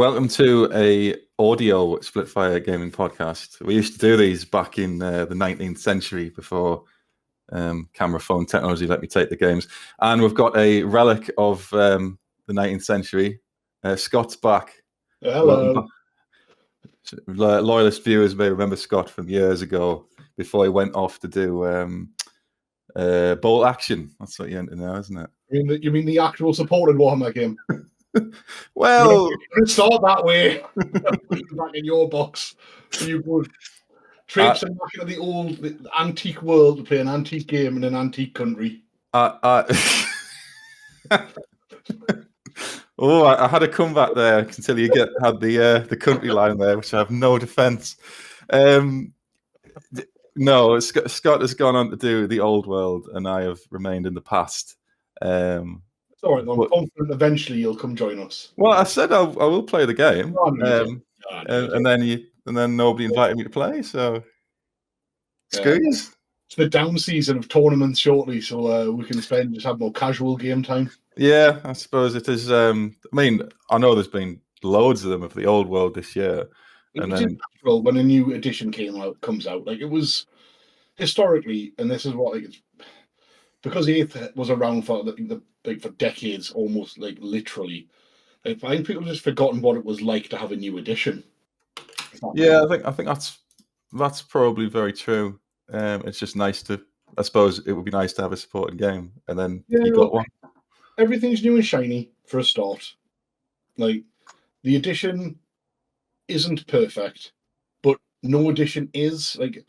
Welcome to a audio Splitfire gaming podcast. We used to do these back in the 19th century before camera phone technology let me take the games. And we've got a relic of the 19th century. Scott's back. Hello. Loyalist viewers may remember Scott from years ago before he went off to do bolt action. That's what you're into now, isn't it? You mean the actual supported Warhammer game? Well, it's not that way. Back in your box, you would traipsing back into the antique world to play an antique game in an antique country. I had a comeback there until you had the country line there, which I have no defence. No, Scott has gone on to do the old world, and I have remained in the past. It's all right, though. I'm confident eventually you'll come join us. Well, I said I will play the game, and then nobody invited me to play, so screw you. It's the down season of tournaments shortly, so we can just have more casual game time. Yeah, I suppose it is. I mean, I know there's been loads of them of the old world this year. And then natural when a new edition comes out. Like, it was historically, and this is what because Eighth was around for for decades, almost literally. I find people just forgotten what it was like to have a new edition. Yeah, I think that's probably very true. It's just nice to. I suppose it would be nice to have a supporting game, and then you got one. Everything's new and shiny for a start. Like, the edition isn't perfect, but no edition is. Like,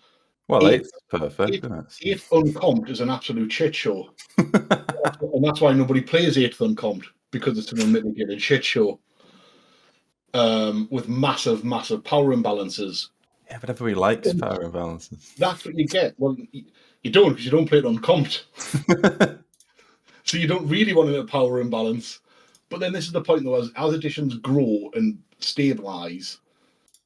well, Eighth's perfect. Eighth uncomped is an absolute shit show. And that's why nobody plays Eighth uncomped, because it's an unmitigated shit show. With massive power imbalances. Yeah, but everybody likes power imbalances. That's what you get. Well, you don't, because you don't play it uncomped. So you don't really want a power imbalance. But then this is the point, though, as editions grow and stabilize,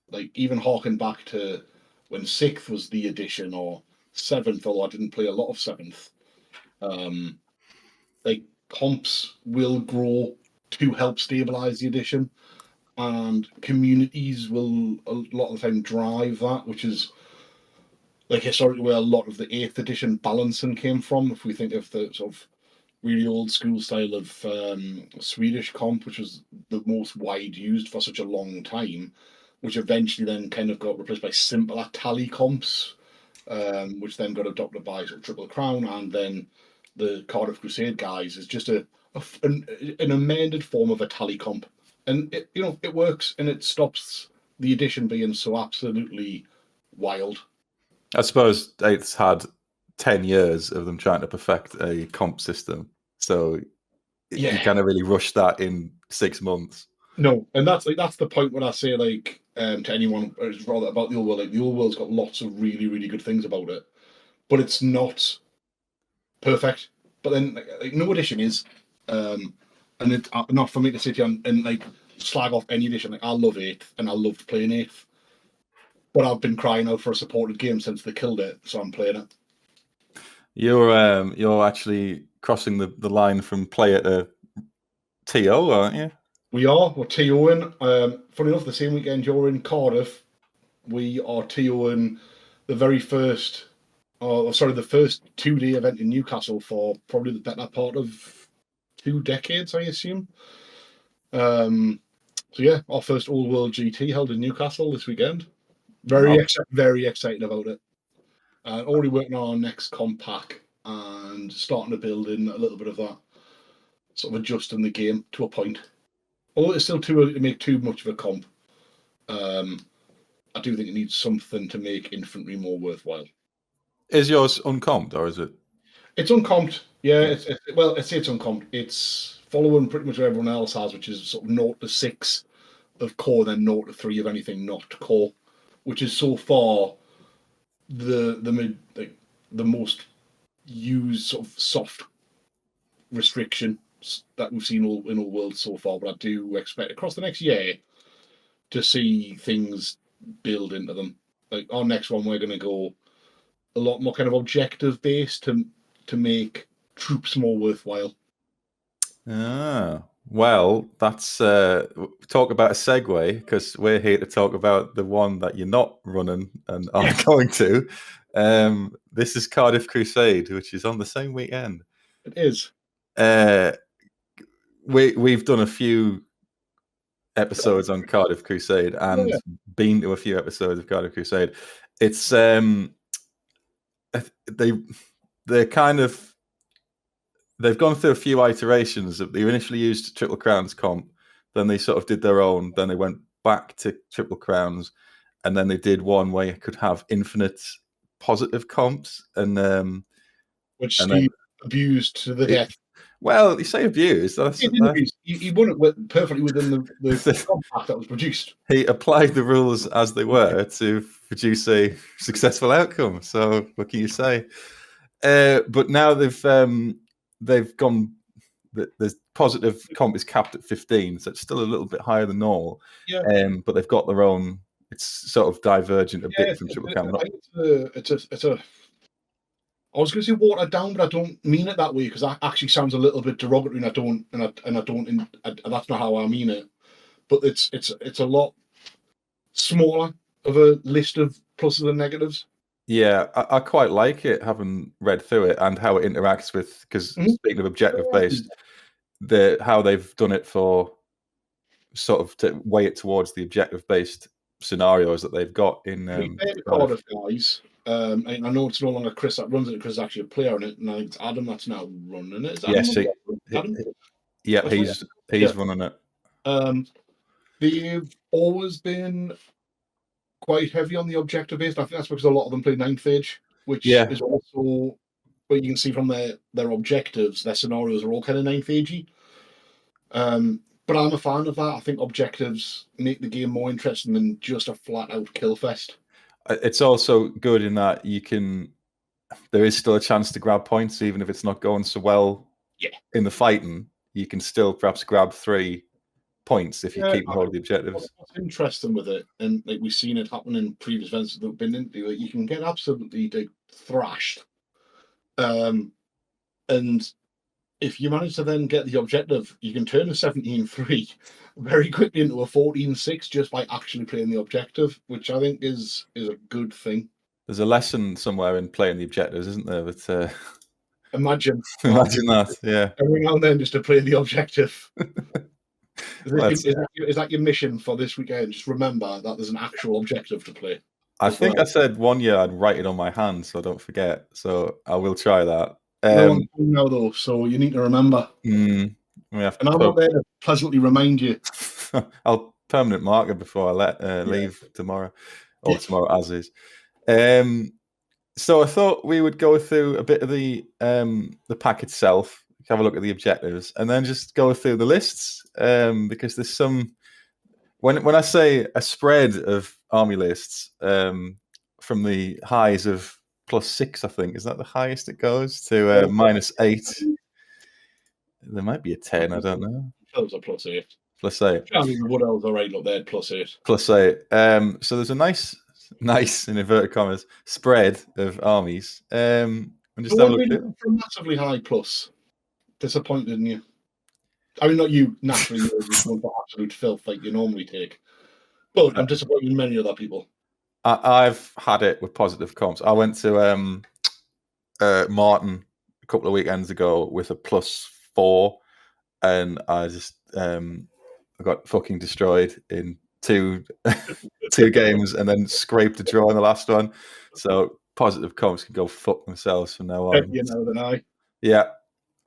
like even harking back to when 6th was the edition, or 7th, although I didn't play a lot of 7th, comps will grow to help stabilize the edition, and communities will a lot of the time drive that, which is historically where a lot of the 8th edition balancing came from. If we think of the sort of really old school style of Swedish comp, which was the most wide used for such a long time, which eventually then kind of got replaced by simpler tally comps, which then got adopted by sort of Triple Crown, and then the Cardiff Crusade guys is just an amended form of a tally comp, and it works, and it stops the edition being so absolutely wild. I suppose Eighth's had 10 years of them trying to perfect a comp system, so you kind of really rush that in 6 months. No, and that's the point when I say to anyone rather about the old world, the old world's got lots of really, really good things about it, but it's not perfect. But then no edition is, and it's not for me to sit here and slag off any edition. I love 8th, and I loved playing 8th, but I've been crying out for a supported game since they killed it, so I'm playing it. You're actually crossing the line from player to TO, aren't you? We're TOing. Funny enough, the same weekend you're in Cardiff, we are TOing the first 2-day event in Newcastle for probably the better part of 2 decades, I assume. So yeah, our first Old World GT held in Newcastle this weekend. Very excited about it. Already working on our next comp pack and starting to build in a little bit of that, sort of adjusting the game to a point. Although it's still too early to make too much of a comp, I do think it needs something to make infantry more worthwhile. Is yours uncomped, or is it? It's uncomped. Yeah, it's uncomped. It's following pretty much what everyone else has, which is sort of 0 to 6 of core, then 0 to 3 of anything not core, which is so far the most used sort of soft restriction that we've seen in all worlds so far. But I do expect across the next year to see things build into them. Like our next one, we're going to go a lot more kind of objective based to make troops more worthwhile. Ah, Well, that's talk about a segue, because we're here to talk about the one that you're not running and aren't going to. This is Cardiff Crusade, which is on the same weekend. It is. We've done a few episodes on Cardiff Crusade and been to a few episodes of Cardiff Crusade. It's they're kind of, they've gone through a few iterations. They initially used Triple Crowns comp, then they sort of did their own, then they went back to Triple Crowns, and then they did one where you could have infinite positive comps, and which and Steve abused to the death. Well, you say abused. He won it perfectly within the compact that was produced. He applied the rules as they were to produce a successful outcome. So what can you say? But now they've gone. The positive comp is capped at 15, so it's still a little bit higher than normal. Yeah. But they've got their own. It's sort of divergent a bit from Triple Crown. It's a. I was going to say watered down, but I don't mean it that way, because that actually sounds a little bit derogatory, and I don't, that's not how I mean it. But it's a lot smaller of a list of pluses and negatives. Yeah, I quite like it, having read through it and how it interacts with, because speaking of objective based, how they've done it for sort of to weigh it towards the objective based scenarios that they've got in Cardiff guys. I know it's no longer Chris that runs it. Chris is actually a player in it, and it's Adam that's now running it. Yes, he's running it. They've always been quite heavy on the objective based. I think that's because a lot of them play 9th age, which is also what you can see from their objectives. Their scenarios are all kind of 9th agey. But I'm a fan of that. I think objectives make the game more interesting than just a flat out kill fest. It's also good in that there is still a chance to grab points, even if it's not going so well in the fighting. You can still perhaps grab 3 points if you keep hold of the objectives. What's interesting with it, and like we've seen it happen in previous events that have been into it, you can get absolutely thrashed. And if you manage to then get the objective, you can turn a 17-3 very quickly into a 14-6 just by actually playing the objective, which I think is a good thing. There's a lesson somewhere in playing the objectives, isn't there? But imagine that, yeah. Every now and then just to play the objective. Is that your mission for this weekend? Just remember that there's an actual objective to play. I think I said one year I'd write it on my hand so I don't forget. So I will try that. No, though, so you need to remember. And I'm not there to pleasantly remind you. I'll permanent marker before I leave tomorrow, or tomorrow as is. So I thought we would go through a bit of the pack itself, have a look at the objectives, and then just go through the lists, because there's some. When I say a spread of army lists, from the highs of +6, I think, is that the highest it goes to -8. There might be a 10, I don't know. Those are +8. +8. I mean, what else are right up there? +8. +8. So there's a nice in inverted commas spread of armies. And just have a look at a massively high plus. Disappointed in you. I mean, not you naturally. You want the absolute filth like you normally take. But I'm disappointed in many other people. I've had it with positive comps. I went to Martin a couple of weekends ago with a +4, and I just I got fucking destroyed in two games, and then scraped a draw in the last one. So positive comps can go fuck themselves from now on. You know than I. Yeah,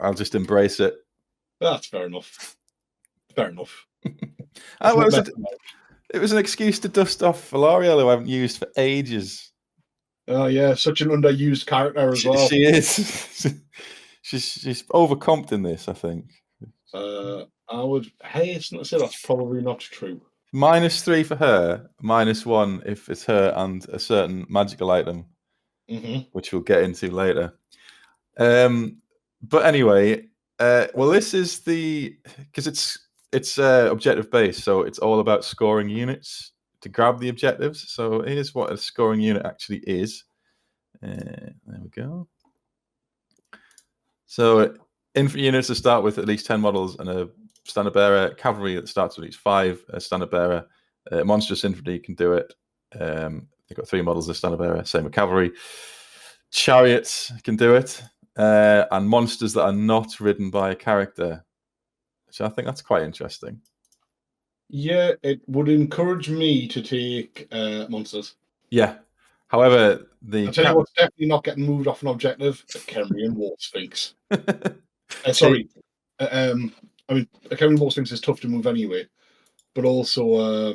I'll just embrace it. That's fair enough. Fair enough. It was an excuse to dust off Alarielle, who I haven't used for ages. Oh yeah, such an underused character as well. She is. she's overcomped in this, I think. I would hasten to say that's probably not true. -3 for her, -1 if it's her and a certain magical item, which we'll get into later. But anyway, well, this is because it's objective based, so it's all about scoring units to grab the objectives. So here's what a scoring unit actually is. There we go. So infantry units to start with at least 10 models and a standard bearer. Cavalry that starts with each 5, standard bearer. Monstrous infantry can do it. They've got 3 models of standard bearer, same with cavalry. Chariots can do it. And monsters that are not ridden by a character. So I think that's quite interesting. Yeah, it would encourage me to take monsters. Yeah. However, I'll tell you what's definitely not getting moved off an objective: a Kemrian War Sphinx. Sorry. I mean, a Kemrian War Sphinx is tough to move anyway, but also,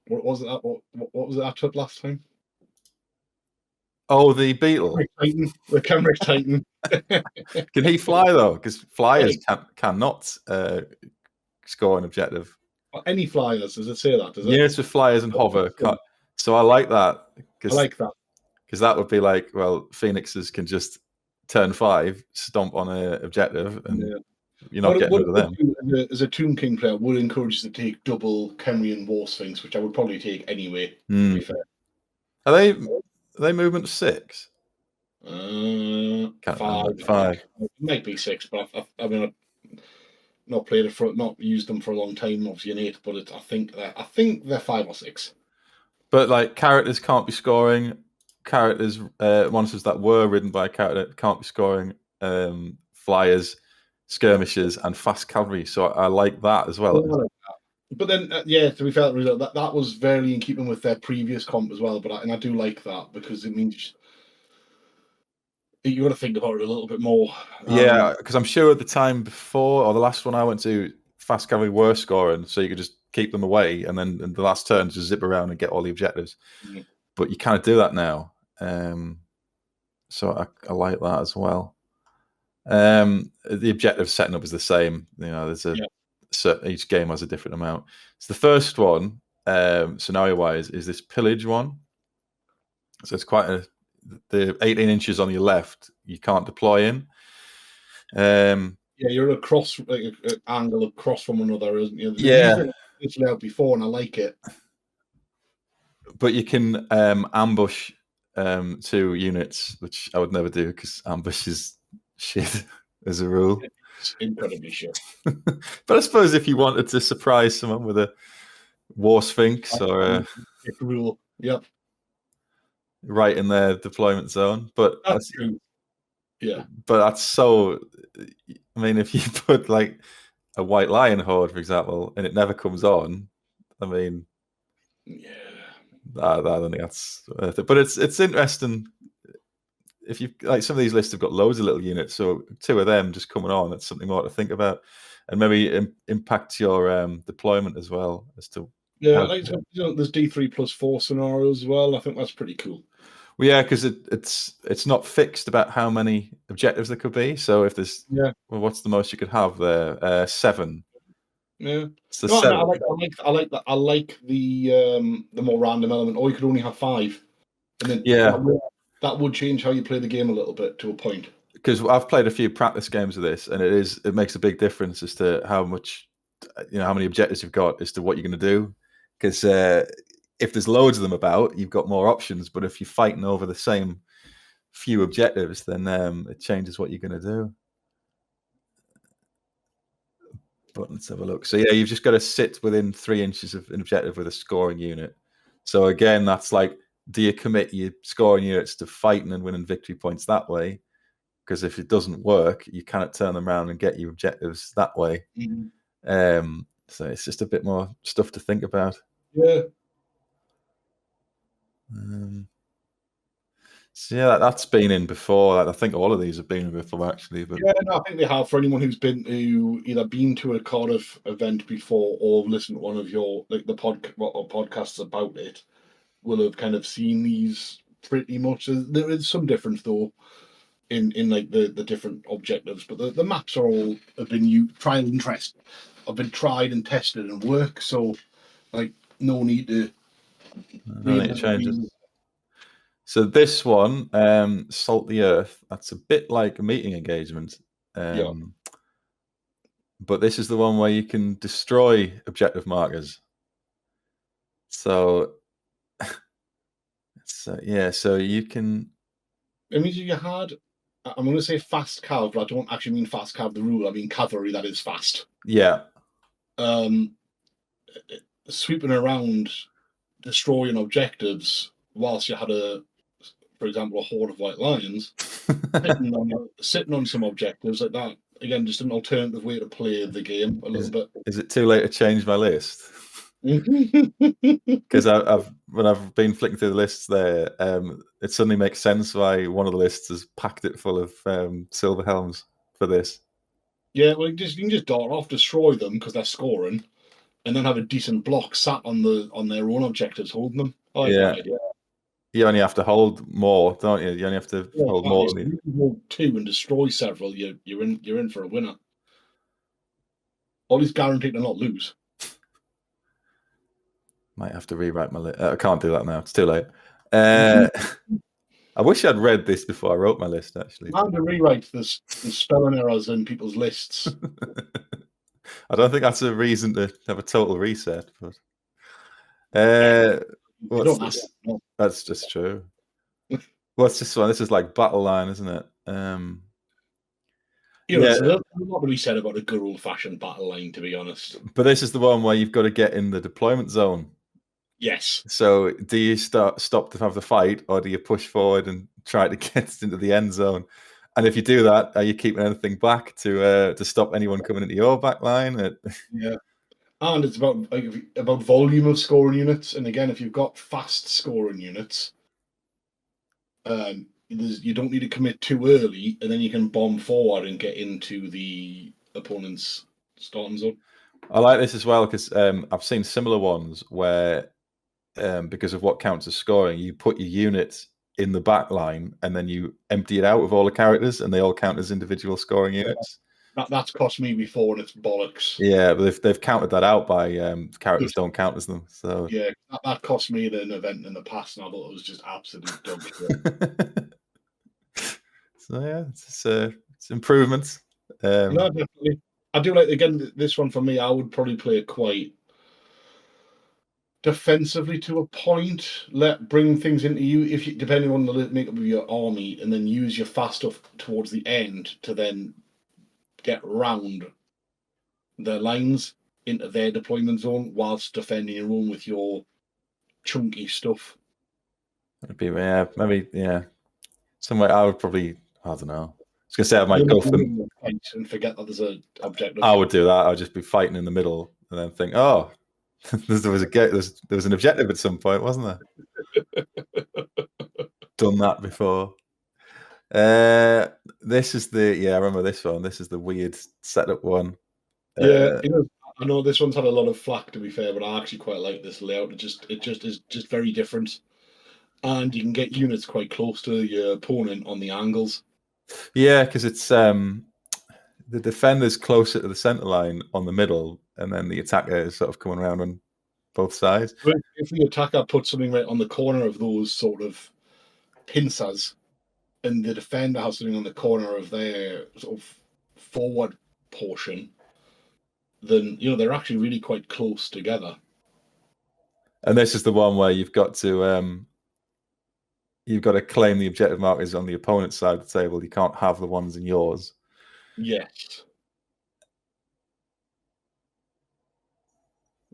what was it? What was it I took last time? Oh, the beetle. Titan, the Kemric Titan. Can he fly though? Because flyers cannot score an objective. Any flyers? Does it say that? Does it? Units with flyers and hover can't. So I like that. I like that. Because that would be like, well, Phoenixes can just turn 5, stomp on an objective, and you're not getting rid of them. As a Tomb King player, would encourage you to take double Kemrian War Sphinx, which I would probably take anyway. To be fair. Are they movement 6? 5. It might be 6, but I mean, I've not used them for a long time. Obviously, an 8, but I think they're 5 or 6. But like characters can't be scoring. Characters, monsters that were ridden by a character can't be scoring. Flyers, skirmishers, and fast cavalry. So I like that as well. But then, to be fair, that was very in keeping with their previous comp as well. But I do like that because it means you got to think about it a little bit more. Yeah, because I'm sure at the time before, or the last one I went to, fast cavalry were scoring, so you could just keep them away, and then in the last turn just zip around and get all the objectives. Mm-hmm. But you can't do that now. So I like that as well. The objective setting up is the same. There's each game has a different amount. So the first one, scenario-wise, is this pillage one. So it's quite the 18 inches on your left, you can't deploy in. You're across, like an angle across from another, isn't you? It's layout before, and I like it. But you can ambush 2 units, which I would never do because ambush is shit as a rule. It's incredibly shit. But I suppose if you wanted to surprise someone with a War Sphinx or a rule, yep, right in their deployment zone, but that's true. Yeah, but that's so. I mean, if you put like a White Lion horde, for example, and it never comes on, I mean, I don't think that's worth it. But it's interesting. If you like, some of these lists have got loads of little units, so 2 of them just coming on, that's something more to think about, and maybe impact your deployment as well as to. Yeah, there's D3 plus 4 scenarios as well. I think that's pretty cool. Well, yeah, because it's not fixed about how many objectives there could be. So if there's well, what's the most you could have there? 7. Yeah, so 7. I like that. I like the more random element. Or you could only have 5, and then that would change how you play the game a little bit to a point. Because I've played a few practice games of this, and it makes a big difference as to how much, how many objectives you've got as to what you're going to do. Because if there's loads of them about, you've got more options. But if you're fighting over the same few objectives, then it changes what you're going to do. But let's have a look. So yeah, you've just got to sit within 3 inches of an objective with a scoring unit. So again, that's like, do you commit your scoring units to fighting and winning victory points that way? Because if it doesn't work, you cannot turn them around and get your objectives that way. Mm-hmm. So it's just a bit more stuff to think about. Yeah. So yeah, that's been in before. I think all of these have been in before, actually. But yeah, no, I think they have. For anyone who's either been to a Cardiff event before or listened to one of your podcasts about it, will have kind of seen these pretty much. There is some difference though in like the different objectives, but the maps are all have been tried and tested and work. So like no need to change it. So this one, Salt the Earth, that's a bit like a meeting engagement. But this is the one where you can destroy objective markers. So, so you can. It means if you had I'm going to say fast cav, but I don't actually mean fast cav the rule. I mean cavalry that is fast. Yeah. Sweeping around, destroying objectives whilst you had for example, a horde of white lions sitting on some objectives like that. Again, just an alternative way to play the game a little bit. Is it too late to change my list? Because when I've been flicking through the lists there, it suddenly makes sense why one of the lists has packed it full of silver helms for this. Yeah, well, you can just dart off, destroy them because they're scoring, and then have a decent block sat on their own objectives, holding them. I like that idea. You only have to hold more, don't you? You only have to hold more. If you can hold 2 and destroy several, you're in for a winner. Always guaranteed to not lose. Might have to rewrite my list. I can't do that now. It's too late. I wish I'd read this before I wrote my list, actually. Time to rewrite the spelling errors in people's lists. I don't think that's a reason to have a total reset, but that's just true. What's this one? This is like Battle Line, isn't it? There's a lot to be said about a good old-fashioned battle line, to be honest. But this is the one where you've got to get in the deployment zone. Yes. So do you stop to have the fight, or do you push forward and try to get into the end zone? And if you do that, are you keeping anything back to stop anyone coming into your back line? Yeah. And it's about volume of scoring units. And again, if you've got fast scoring units, you don't need to commit too early, and then you can bomb forward and get into the opponent's starting zone. I like this as well because I've seen similar ones where, because of what counts as scoring, you put your unit in the back line and then you empty it out of all the characters, and they all count as individual scoring units. That's cost me before, and it's bollocks. Yeah, but they've counted that out by characters don't count as them. So yeah, that cost me in an event in the past, and I thought it was just absolute dog shit. So yeah, it's improvements. No, definitely. I do like, again, this one for me. I would probably play it quite defensively to a point. Bring things into you depending on the makeup of your army, and then use your fast stuff towards the end to then get round their lines into their deployment zone whilst defending your own with your chunky stuff. It'd be maybe somewhere I would probably, I don't know. I was gonna say I might go for and forget that there's an objective. I would do that. I'd just be fighting in the middle and then think, oh, there was an objective at some point, wasn't there? Done that before. This is I remember this one. This is the weird setup one. Yeah, I know this one's had a lot of flack, to be fair, but I actually quite like this layout. It just is very different, and you can get units quite close to your opponent on the angles. Yeah, because it's the defender's closer to the center line on the middle, and then the attacker is sort of coming around on both sides. But if the attacker puts something right on the corner of those sort of pincers, and the defender has something on the corner of their sort of forward portion, then they're actually really quite close together. And this is the one where you've got to claim the objective markers on the opponent's side of the table. You can't have the ones in yours. Yes.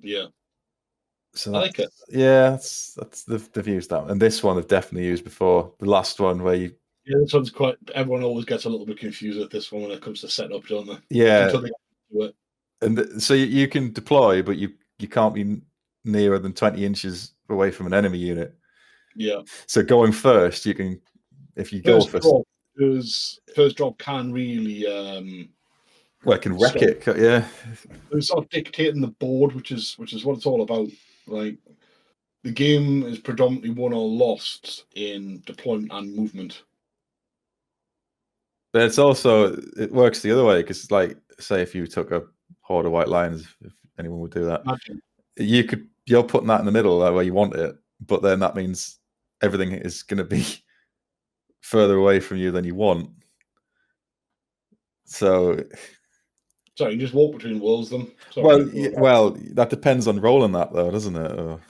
Yeah. So I like it. Yeah, they've used that, and this one they've definitely used before. The last one where you. Yeah, this one's quite. Everyone always gets a little bit confused with this one when it comes to setup, don't they? Yeah. Until they do it. And so you can deploy, but you can't be nearer than 20 inches away from an enemy unit. Yeah. So going first, you can, if you go first. First drop can really. Well, it can wreck it. Yeah. It's sort of dictating the board, which is what it's all about. Like, the game is predominantly won or lost in deployment and movement. But it's also, it works the other way, because like, say if you took a horde of white lions, if anyone would do that, Imagine. You're putting that in the middle where you want it, but then that means everything is going to be further away from you than you want. So you just walk between worlds then. Well, that depends on rolling that though, doesn't it?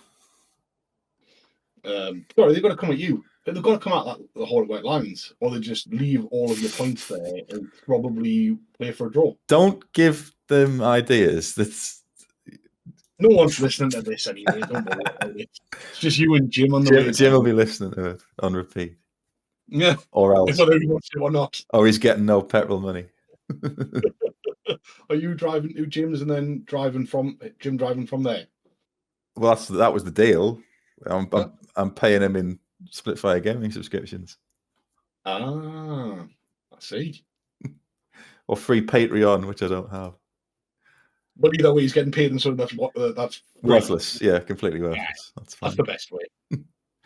They've got to come at you. They've got to come out like the Hornet White Lions, or they just leave all of your points there and probably play for a draw. Don't give them ideas. No one's listening to this anyway. Don't worry about it. It's just you and Jim on the way. Jim will be listening to it on repeat. Yeah. Or else. Whether he wants to or not. Or he's getting no petrol money. Are you driving to Jim's and then driving from there? Well, that was the deal. I'm paying him in Splitfire gaming subscriptions. Ah, I see. Or free Patreon, which I don't have. But either way, he's getting paid, and so that's worthless. Yeah, completely worthless. Yeah, that's fine. That's the best way.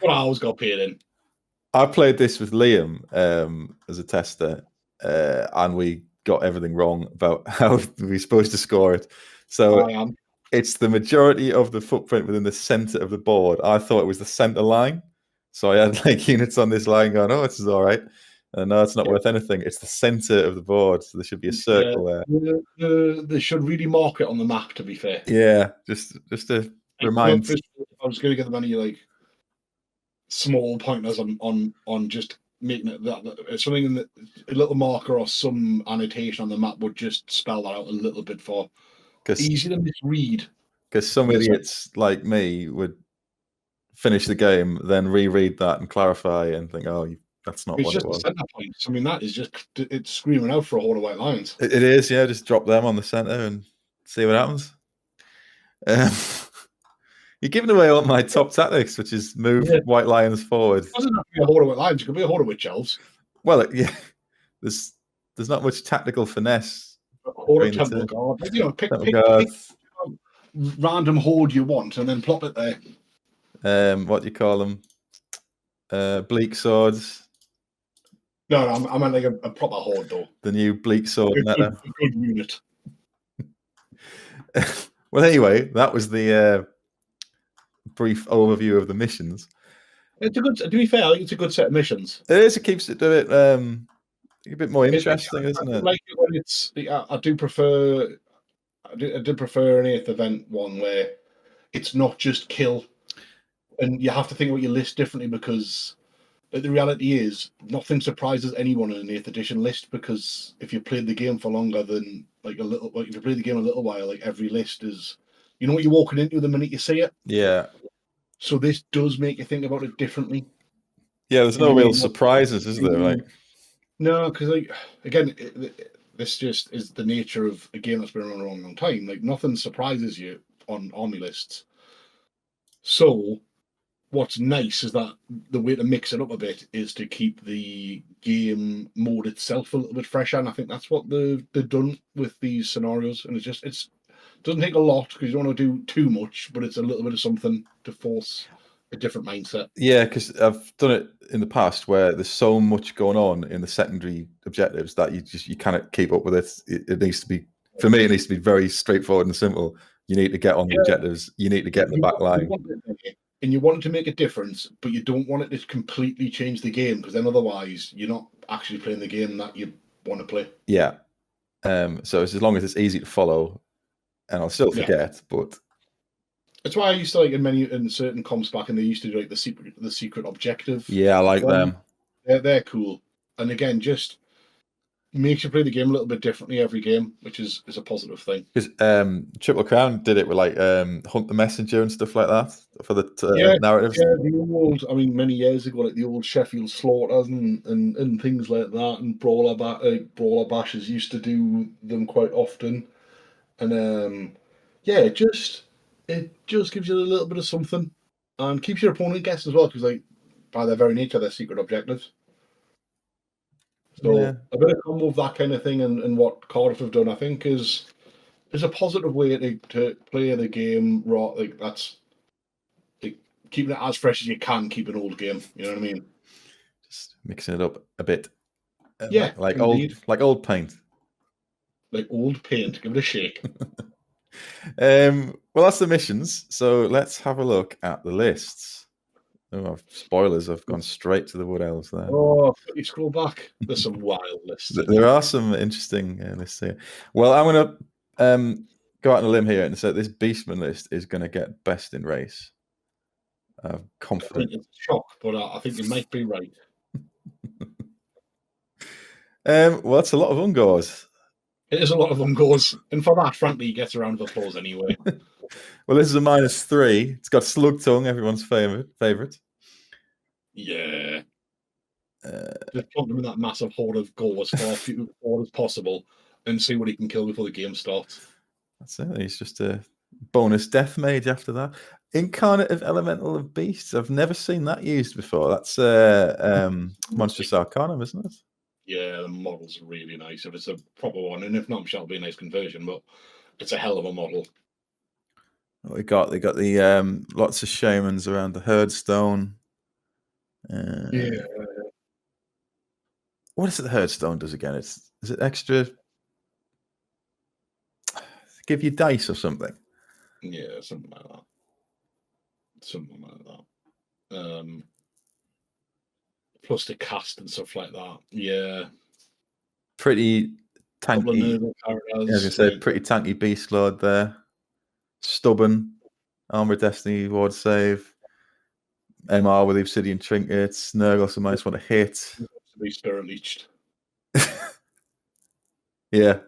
What I always got paid in. I played this with Liam as a tester, and we got everything wrong about how we're supposed to score it. So it's the majority of the footprint within the center of the board. I thought it was the center line. So I had like units on this line going, oh, this is all right. No, it's not worth anything. It's the center of the board. So there should be a circle there. They should really mark it on the map, to be fair. Yeah, just to remind. I was going to get them any like small pointers on just making it that something in a little marker or some annotation on the map would just spell that out a little bit for easy to misread. Because some idiots like me would finish the game, then reread that and clarify and think, oh, that's not what it was. Center points. I mean, that is it's screaming out for a Hornet White Lions. It is, yeah. Just drop them on the center and see what happens. You're giving away all my top tactics, which is move White Lions forward. It doesn't have to be a Hornet White Lions. It could be a Hornet Witch Elves. Well, yeah. There's not much tactical finesse. Or a Temple Guard. You know, pick random horde you want and then plop it there. What do you call them? Bleak swords. No, I meant like a proper horde, though. The new bleak sword meta. A good unit. Well, anyway, that was the brief overview of the missions. It's a good. To be fair, I think it's a good set of missions. It is. It keeps it a bit more interesting, isn't it? Like when it's. I do prefer. I did prefer an 8th event one where it's not just kill, and you have to think about your list differently because. But the reality is, nothing surprises anyone in an 8th edition list because if you played the game for longer than if you played the game a little while, like every list is, you know what you're walking into the minute you see it. Yeah. So this does make you think about it differently. Yeah, there's no real surprises, is there? Like, no, because again, this just is the nature of a game that's been around a long, long time. Like nothing surprises you on army lists. So. What's nice is that the way to mix it up a bit is to keep the game mode itself a little bit fresher, and I think that's what they've done with these scenarios. And it doesn't take a lot because you don't want to do too much, but it's a little bit of something to force a different mindset. Yeah, because I've done it in the past where there's so much going on in the secondary objectives that you cannot keep up with it. It needs to be, for me, it needs to be very straightforward and simple. You need to get on the objectives. You need to get in the back line. And you want it to make a difference, but you don't want it to completely change the game because then otherwise you're not actually playing the game that you want to play. Yeah. So as long as it's easy to follow, and I'll still forget, but that's why I used to like in certain comps back, and they used to do like the secret objective. Yeah, I like them. They're cool, and again, just makes you play the game a little bit differently every game, which is a positive thing. Because Triple Crown did it with like Hunt the Messenger and stuff like that for the narratives. Yeah, the old, many years ago, like the old Sheffield Slaughters and things like that, and Brawler Bashes used to do them quite often, and it just gives you a little bit of something, and keeps your opponent guessing as well, because like by their very nature, they're secret objectives. So a bit of combo of that kind of thing and what Cardiff have done, I think, is a positive way to play the game. Like that's keeping it as fresh as you can. Keep an old game. You know what I mean? Just mixing it up a bit. like indeed. old paint. Like old paint. Give it a shake. Well, that's the missions. So let's have a look at the lists. Oh, spoilers! I've gone straight to the Wood Elves there. Oh, you scroll back. There's some wild lists. There are some interesting lists here. Well, I'm going to go out on a limb here and say this Beastman list is going to get best in race. I'm I confident. think it's a shock, but I think you might be right. Well, that's a lot of Ungors. It is a lot of them goes, and for that, frankly, he gets a round of applause anyway. Well, this is a -3. It's got Slug Tongue, everyone's favorite. Yeah. Just plunk him in that massive horde of gore as far forward as possible and see what he can kill before the game starts. That's it. He's just a bonus death mage after that. Incarnate of Elemental of Beasts. I've never seen that used before. That's Monstrous Arcanum, isn't it? Yeah, the model's really nice if it's a proper one, and if not, it'll be a nice conversion, but it's a hell of a model. They got the lots of shamans around the Herdstone. Yeah. What is it the Herdstone does again? Is it extra? Give you dice or something? Yeah, something like that. Plus the cast and stuff like that. Yeah. Pretty Couple of tanky. nervous characters. Yeah, I was gonna say pretty tanky beast lord there. Stubborn. Armor of Destiny, Ward Save. MR with the Obsidian Trinkets. Nurgle, some nice one to hit. To be spirit leeched. Yeah.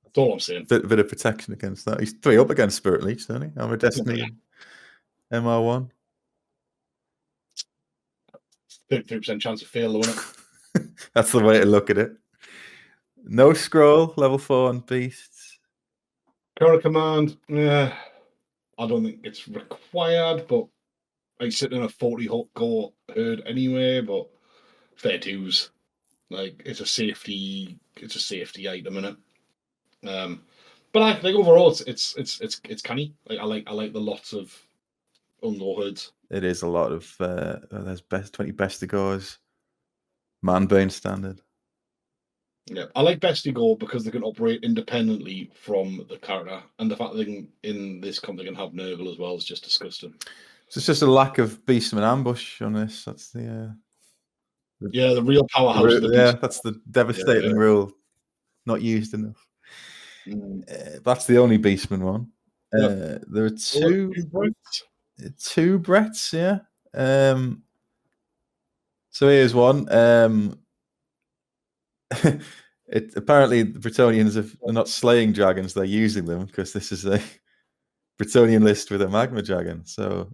That's all I'm saying. Bit of protection against that. He's 3 up against Spirit Leech, doesn't he? Armor of Destiny and MR1. 33% chance of fail, isn't it? That's the way to look at it. No scroll, level 4 on beasts. Current command, yeah. I don't think it's required, but I sit in a 40 gore herd anyway, but fair dues. Like it's a safety item in it. But I think overall it's canny. Like I like the lots of Unlaw hoods. It is a lot of there's 20 Bestigors. Manbane standard. Yeah, I like Bestigor because they can operate independently from the character, and the fact that they can, in this comp they can have Nurgle as well is just disgusting. So it's just a lack of Beastman ambush on this. That's the real powerhouse of the beast. that's the devastating rule. Not used enough. That's the only Beastman one. There are two Bretts, yeah. So here's one. Apparently the Bretonians are not slaying dragons; they're using them because this is a Bretonian list with a magma dragon. So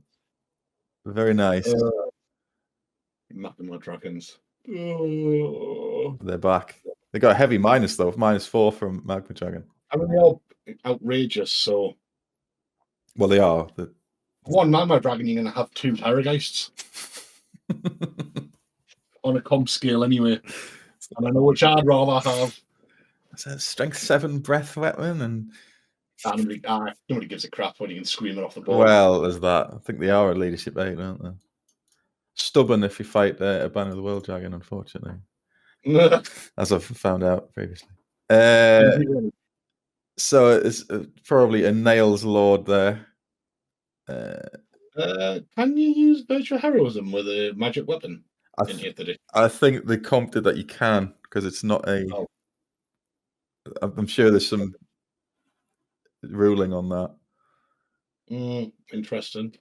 very nice. Mapping my dragons. They're back. They got a heavy minus though, -4 from magma dragon. I mean, they're all outrageous. So, well, they are. One magma dragon, you're going to have 2 Terrorgeists on a comp scale, anyway. And I know which I'd rather have. It's a strength 7 breath weapon, and nobody gives a crap when you can scream it off the board. Well, there's that. I think they are a leadership 8, aren't they? Stubborn if you fight a Banner of the World Dragon, unfortunately. As I've found out previously. So it's probably a Nails Lord there. Can you use Virtual Heroism with a magic weapon in 8th edition? I think they comped it that you can, because it's not a... Oh. I'm sure there's some ruling on that. Interesting.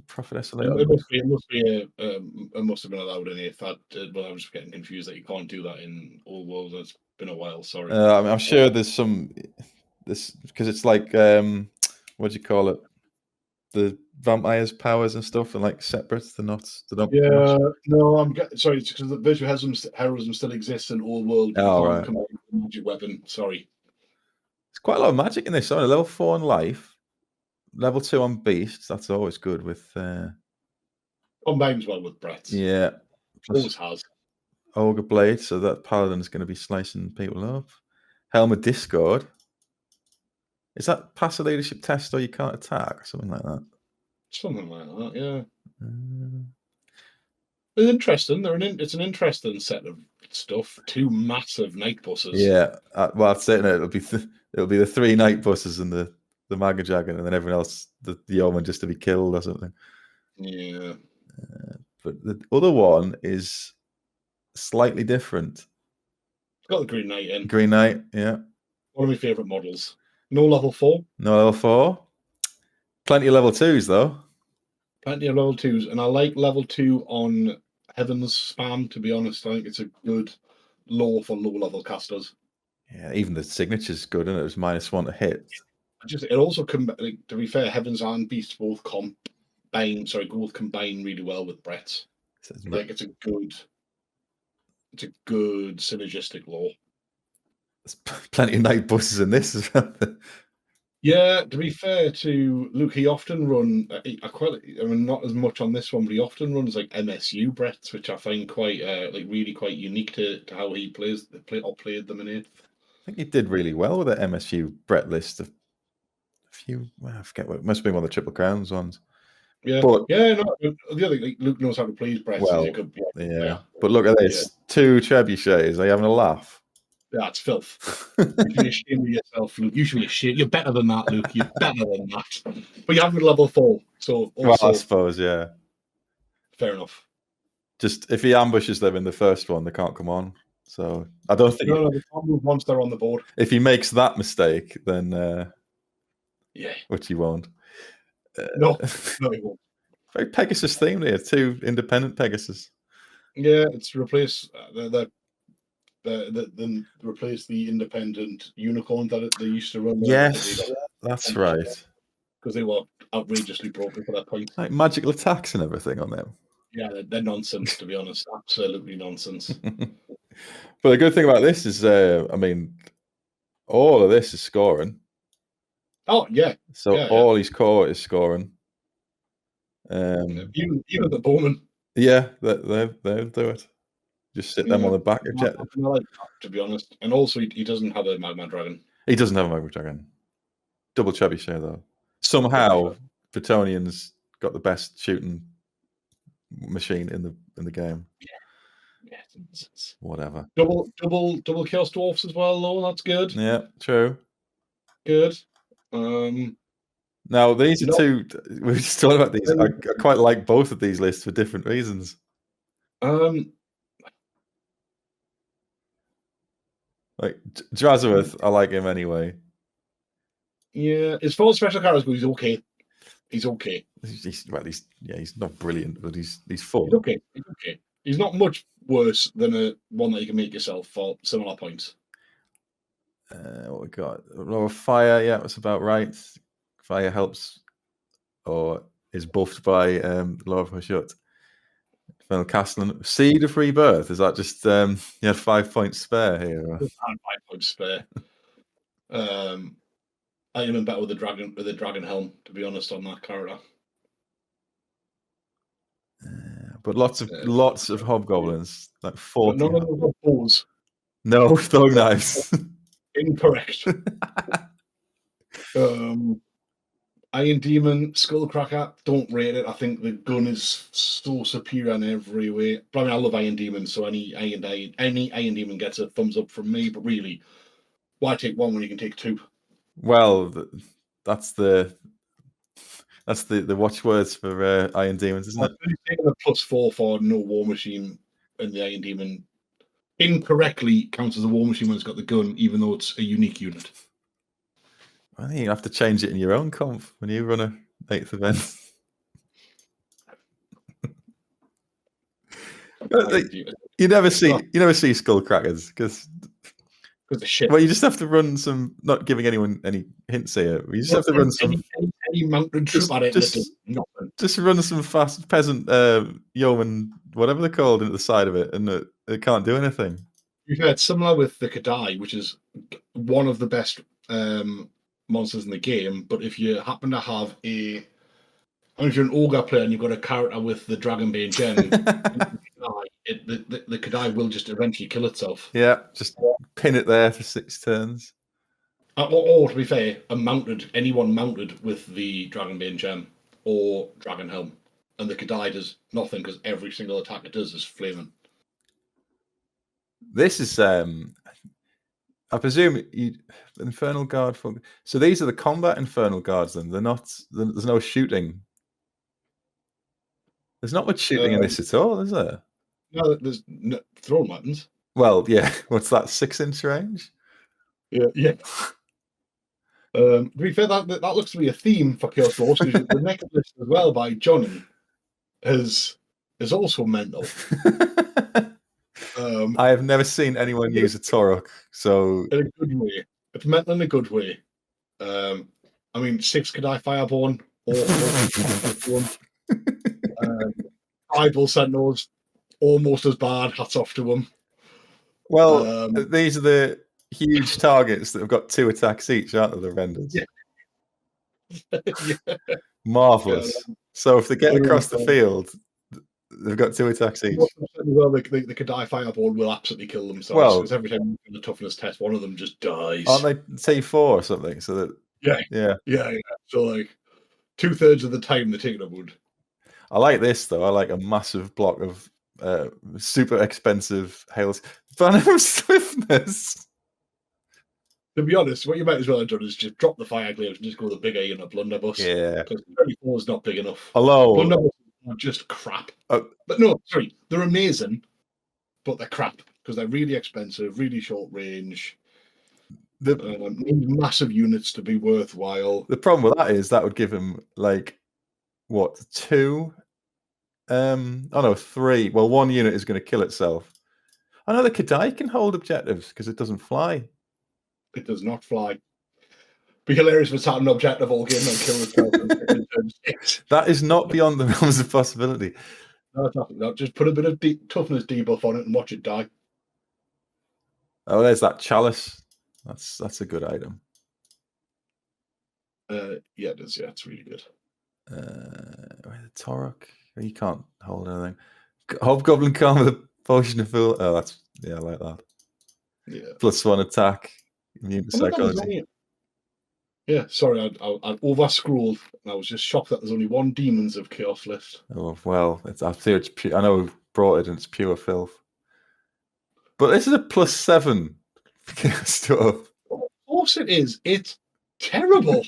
Prophetess. It must have been allowed in 8th. But I was getting confused that you can't do that in Old World. It's been a while. Sorry. I mean, I'm sure there's some because it's like what do you call it? The vampires' powers and stuff are like separate. They're not. Yeah. No, I'm sorry. It's because the Virtual Heroism still exists in Old World. Oh, right. Magic weapon. Sorry. There's quite a lot of magic in this. So level 4 on life, level 2 on beasts. That's always good with. Combines well with Brett's. Yeah. Always has. Ogre Blade, so that Paladin's going to be slicing people up. Helm of Discord. Is that pass a leadership test or you can't attack or something like that? Something like that, yeah. It's interesting. It's an interesting set of stuff. 2 massive night buses. Yeah, well, I'd say it'll be the 3 night buses and the Magma Dragon, and then everyone else, the Yeoman, just to be killed or something. Yeah. But the other one is slightly different. It's got the Green Knight in. Green Knight, yeah. One of my favourite models. No level 4. No level 4. Plenty of level 2s though. Plenty of level 2s, and I like level 2 on Heaven's Spam, to be honest. I think it's a good lore for low-level casters. Yeah, even the signature's good, and it was -1 to hit. It also to be fair, Heavens and Beasts both combine really well with Brett's. Like it's a good synergistic lore. There's plenty of night buses in this as well. Yeah, to be fair to Luke, he often run. Not as much on this one, but he often runs like MSU Bretts, which I find quite really quite unique to how he played them in 8th. I think he did really well with the MSU Brett list. A few, I forget what it must be one of the Triple Crowns ones. Yeah, but the other thing, Luke knows how to play his Bretts. Well, but look at this: 2 trebuchets. Are you having a laugh? That's filth. You should be ashamed of yourself, Luke. You should be ashamed. You're better than that, Luke. You're better than that. But you haven't level 4, so also, well, I suppose, yeah. Fair enough. Just if he ambushes them in the first one, they can't come on. So I don't think. No, they can't move once they're on the board. If he makes that mistake, then which he won't. No, he won't. Very Pegasus themed here. 2 independent Pegasus. Yeah, it's replace replace the independent unicorn that they used to run. Yes, that's right. Because they were outrageously broken for that point. Like magical attacks and everything on them. Yeah, they're nonsense, to be honest. Absolutely nonsense. But the good thing about this is, all of this is scoring. Oh, yeah. So all his core is scoring. Even the Bowman. Yeah, they'll do it. Just sit them on the back objective. I like that, to be honest. And also, he doesn't have a Magma Dragon. He doesn't have a Magma Dragon. Double trebuchet though. Somehow, Bretonnians got the best shooting machine in the game. Yeah, it's whatever. Double Chaos Dwarfs as well, though. That's good. Yeah, true. Good. Now these are 2. We were just talking about these. I quite like both of these lists for different reasons. Like Drazareth, I like him anyway. Yeah, as far as special characters go, he's okay. He's okay. He's not brilliant, but he's fun. He's okay. He's not much worse than one that you can make yourself for similar points. What we got? Lower Fire, yeah, that's about right. Fire helps or is buffed by Law of Hushut. Infernal Castellan. Seed of Rebirth, is that just you had 5 points spare here? I had 5 points spare. I am better with the dragon helm, to be honest, on that character. But lots of hobgoblins, like 40. None of them have bows. No throwing knives. Incorrect. Iron Demon, Skullcracker, don't rate it. I think the gun is so superior in every way. But I mean, I love Iron Demon, so any Iron Demon gets a thumbs up from me. But really, why take 1 when you can take 2? Well, that's the watchwords for Iron Demons, isn't it? Taking a +4 for no War Machine and the Iron Demon incorrectly counts as a War Machine when it's got the gun, even though it's a unique unit. I think you have to change it in your own comp when you run a 8th event. You never see Skullcrackers because the shit. Well, you just have to run some. Not giving anyone any hints here. You just have to run some. Any mounted troop at it. Just run some fast peasant yeoman, whatever they're called, into the side of it, and it can't do anything. You've heard similar with the Kadai, which is one of the best monsters in the game. But if you happen to have if you're an ogre player and you've got a character with the Dragonbane gem, the Kadai will just eventually kill itself. Yeah, just pin it there for 6 turns. Or to be fair, anyone mounted with the Dragonbane gem or Dragon Helm, and the Kadai does nothing because every single attack it does is flaming. This is, I presume, Infernal Guard. So these are the combat Infernal Guards. Then they're not. There's no shooting. There's not much shooting in this at all, is there? No, there's no throwing weapons. Well, yeah. What's that? 6-inch range? Yeah. To be fair, that looks to be a theme for Chaos Force, because the next list as well by Johnny is also mental. I have never seen anyone use a Torok, so in a good way. It's mental in a good way. I mean, 6 Kadai Fireborn, or 5 Bull Sentinels, almost as bad. Hats off to them. well, these are the huge targets that have got 2 attacks each, aren't they? The renders. Yeah. Marvelous. So if they get across the field, they've got 2 attacks each. Well, the Kadai Fireborn will absolutely kill themselves, because every time you do the toughness test, one of them just dies. Aren't they T4 or something? So that yeah. So like 2/3 of the time they take a wound. I like this though. I like a massive block of super expensive hails. Phantom Swiftness. To be honest, what you might as well have done is just drop the fire glaives and just go with a big A and a blunderbuss. Yeah. Because 34 is not big enough. Hello. Blunderbusses are just crap. But no, sorry, they're amazing, but they're crap because they're really expensive, really short range. Need massive units to be worthwhile. The problem with that is that would give him like what 2? Oh no, 3. Well, 1 unit is going to kill itself. I know the Kadai can hold objectives because it doesn't fly. It does not fly. Be hilarious if it's had an objective all game and kill itself in turn 6. That is not beyond the realms of possibility. No, it's not. Just put a bit of toughness debuff on it and watch it die. Oh, there's that chalice. That's a good item. Yeah, it is. Yeah, it's really good. The Torok. You can't hold anything. Hobgoblin Calm with a potion of fool. Oh, I like that. Yeah. +1 attack. Immune to psychology. Yeah, sorry, I over-scrolled, and I was just shocked that there's only 1 Demons of Chaos list. Oh well, I know we brought it and it's pure filth. But this is a +7 stuff. Of course it is. It's terrible.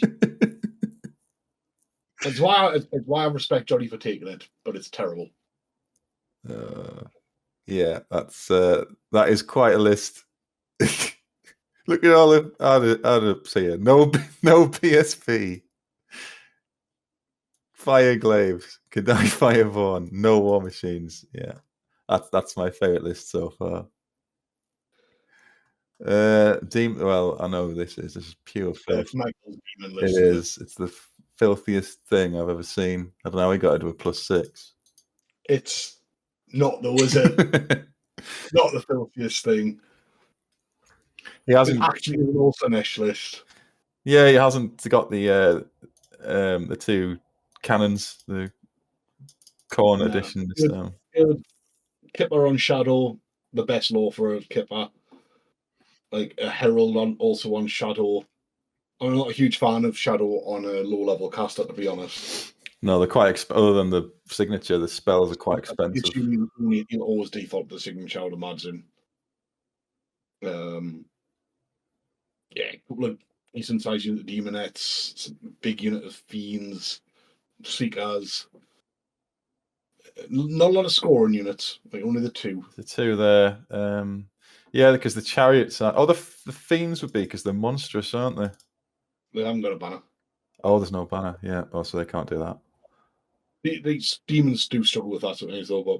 It's why I respect Johnny for taking it, but it's terrible. Yeah, that is quite a list. Look at all the add-ups here. No PSP. Fire Glaives. Kadai Fireborn. No War Machines. Yeah. That's my favourite list so far. Well, I know this is pure filth. It is. It's the filthiest thing I've ever seen. I don't know how he got into a +6. It's not though, is it? Not the filthiest thing. He hasn't actually an All-Slanesh list. Yeah, he hasn't got the 2 cannons, the Corn edition this time. Kipper on Shadow, the best law for a Kipper. Like a Herald also on Shadow. I'm not a huge fan of Shadow on a low-level caster, to be honest. No, they're quite other than the signature, the spells are quite expensive. You'll always default to the signature, I would imagine. Yeah, a couple of decent sized unit of Demonettes, big unit of Fiends, Seekers. Not a lot of scoring units, like only the 2. The 2 there. Yeah, because the Chariots are... Oh, the Fiends would be because they're monstrous, aren't they? They haven't got a banner. Oh, there's no banner. Yeah, oh, so they can't do that. These Demons do struggle with that sometimes, though, but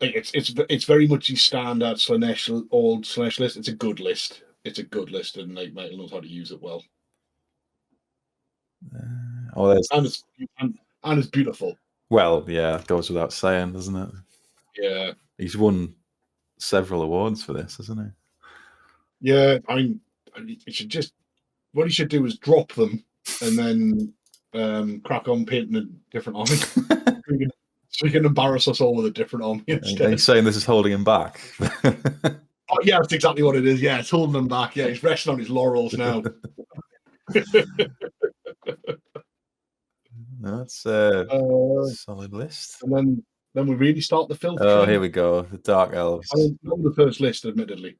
like, it's very much the standard Slanesh, old Slanesh list. It's a good list. It's a good list, and like Michael knows how to use it well. And it's beautiful. Well, yeah, it goes without saying, doesn't it? Yeah. He's won several awards for this, hasn't he? Yeah, what he should do is drop them and then crack on painting a different army. So he can embarrass us all with a different army instead. Are you saying this is holding him back? Oh, yeah, that's exactly what it is. Yeah, it's holding him back. Yeah, he's resting on his laurels now. That's a solid list. And then we really start the filth. Oh, here we go. The Dark Elves. I mean, not the first list, admittedly.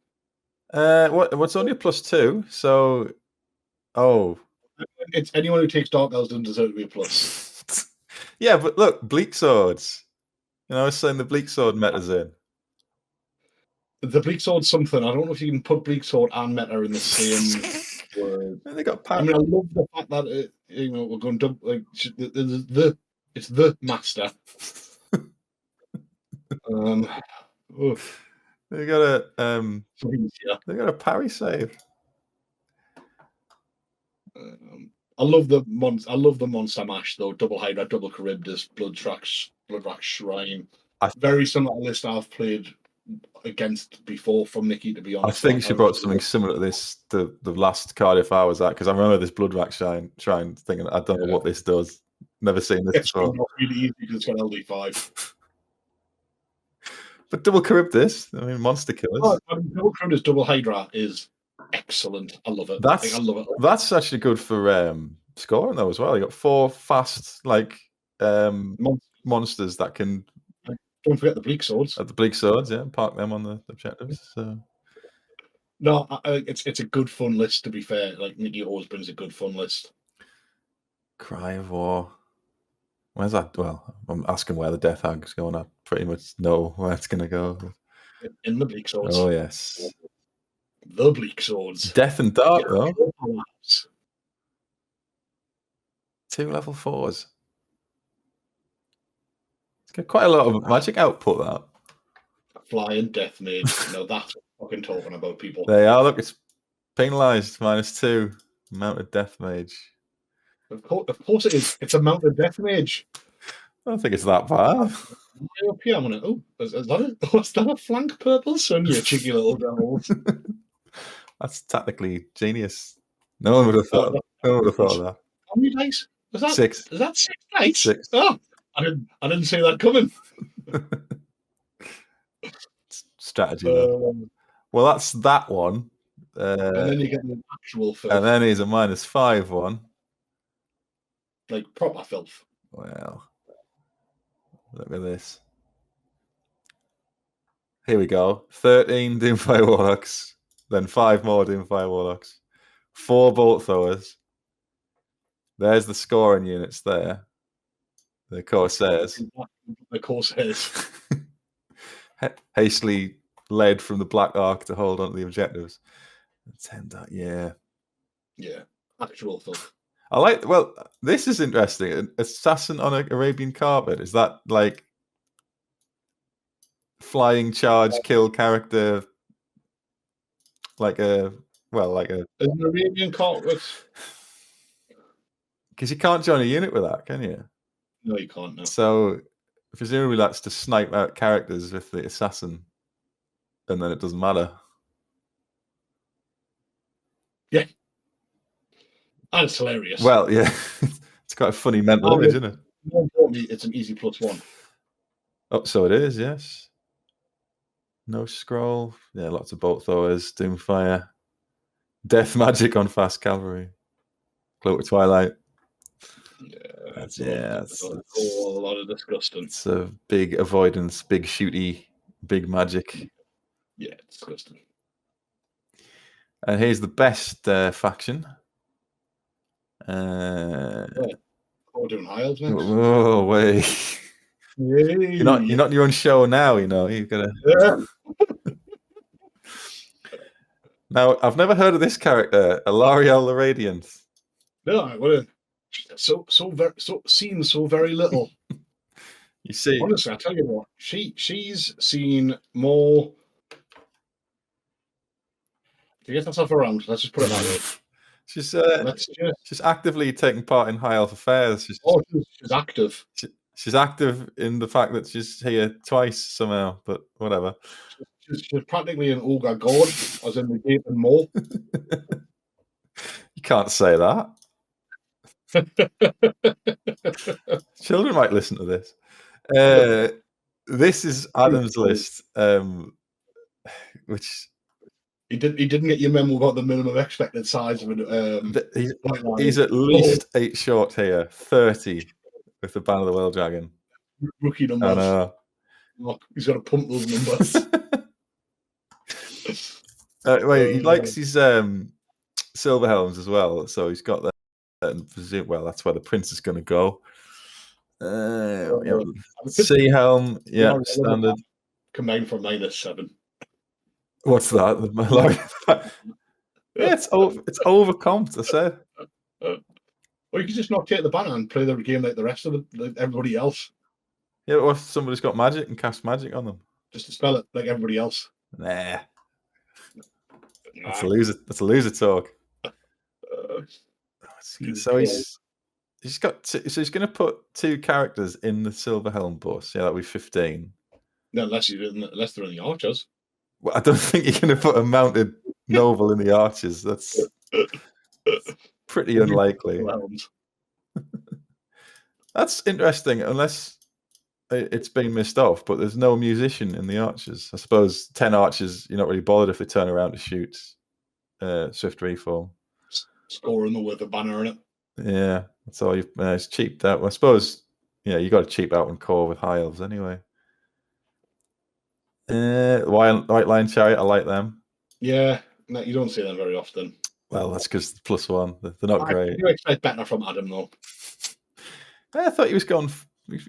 What's only a +2? So, it's anyone who takes Dark Elves doesn't deserve to be a plus. Yeah, but look, Bleak Swords. You know, I was saying the Bleak Sword meta's in. The Bleak Sword's something. I don't know if you can put Bleak Sword and meta in the same They got I mean, I love the fact that we're going to like it's the master. They got a Yeah. they got a parry save. I love the monster mash though. Double Hydra, double Charybdis, Blood Rack Shrine. Very similar list I've played against before from Nikki, to be honest. I think she brought something similar to this the last Cardiff I was at, because I remember this Blood Rack Shrine thinking, I don't know what this does. Never seen this before. It's really easy because it's got LD5. But double Charybdis, I mean, monster killers. Double Charybdis, double Hydra is excellent. I love it. I love it. That's actually good for scoring though as well. You got 4 fast monsters that can. Don't forget the Bleak Swords. The Bleak Swords, yeah, park them on the objectives. So. No, it's a good fun list, to be fair. Like, Nikki always brings a good fun list. Cry of War. Where's that? Well, I'm asking where the Death Hag's going. I pretty much know where it's going to go. In the Bleak Swords. Oh, yes. The Bleak Swords. Death and Dark, though. 2 level 4s. It's got quite a lot of magic output, that. Flying Death Mage. No, that's what I'm fucking talking about, people. They are. Look, it's penalised. -2. Mounted Death Mage. Of course it is. It's a Mounted Death Mage. I don't think it's that bad. Up here, I'm gonna. Oh, is that a flank purple sun? You cheeky little devils. That's tactically genius. No one would have thought. No one would have thought of that. How many dice? Was that 6? Is that 6 dice? 6. Oh, I didn't see that coming. Strategy, though. Well, that's that one. And then you get the actual filth. And then he's a -5 one. Like proper filth. Well, look at this. Here we go. 13 Doomfire Warlocks. Then 5 more Doomfire Warlocks. 4 Bolt Throwers. There's the scoring units there. The Corsairs. The Corsairs. Hastily led from the Black Ark to hold on to the objectives. 10 that, yeah. Yeah. Actual filth. I like. Well, this is interesting. An assassin on an Arabian carpet. Is that like flying charge kill character? Like an Arabian carpet. Because you can't join a unit with that, can you? No, you can't. No. So presumably that's to snipe out characters with the assassin, and then it doesn't matter. Yeah. And it's hilarious. Well, yeah. It's quite a funny mental image, isn't it? More importantly, it's an easy +1. Oh, so it is, yes. No scroll. Yeah, lots of bolt throwers, Doomfire. Death magic on fast cavalry. Cloak of Twilight. That's a whole lot of disgusting. It's a big avoidance, big shooty, big magic. Yeah, it's disgusting. And here's the best faction. We're doing Hiles next. Oh wait! Yay. You're not in your own show now. You know you've got to. Yeah. Now I've never heard of this character, Alarielle the Radiant. No, what seen so very little. You see, honestly, I tell you what, she's seen more. To get herself around, let's just put it that way. She's actively taking part in high elf affairs. She's active. She's active in the fact that she's here twice somehow, but whatever. She's practically an ogre god, as in the Gaping Maw. You can't say that. Children might listen to this. This is Adam's list, which. He didn't get your memo about the minimum expected size of it. He's at least 8 short here, 30 with the Ban of the World Dragon. Rookie numbers. He's got to pump those numbers. Wait, he likes his silver helms as well, so he's got that. And well, that's where the prince is going to go. Sea helm, yeah, standard. Combined for -7. What's that? Yeah, it's overcomped. I said. Or you could just not take the banner and play the game like the rest of everybody else. Yeah, or if somebody's got magic and cast magic on them. Just to spell it like everybody else. Nah. That's a loser. That's a loser talk. So he's got. So he's going to put 2 characters in the Silver Helm bus. Yeah, that'll be 15. No, unless they're in the archers. Well, I don't think you're going to put a mounted noble in the archers. That's pretty unlikely. That's interesting, unless it's been missed off. But there's no musician in the archers. I suppose 10 archers. You're not really bothered if they turn around to shoot Swift Reform. Scoring with a banner in it. Yeah, that's all. It's cheaped out. I suppose. Yeah, you got to cheap out and core with high elves anyway. White Line Chariot, I like them. Yeah, no, you don't see them very often. Well, that's because +1. They're not great. You expect better from Adam, though. I thought he was going.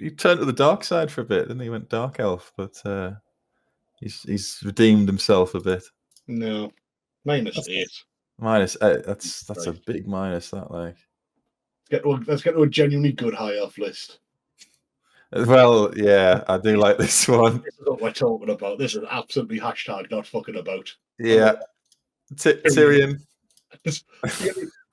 He turned to the dark side for a bit, didn't he? He went dark elf, but he's redeemed himself a bit. No, -8. Minus. That's a big minus. That like. Let's get to a genuinely good high elf list. Well, yeah, I do like this one. This is what we're talking about. This is absolutely hashtag not fucking about. Yeah, Tyrion.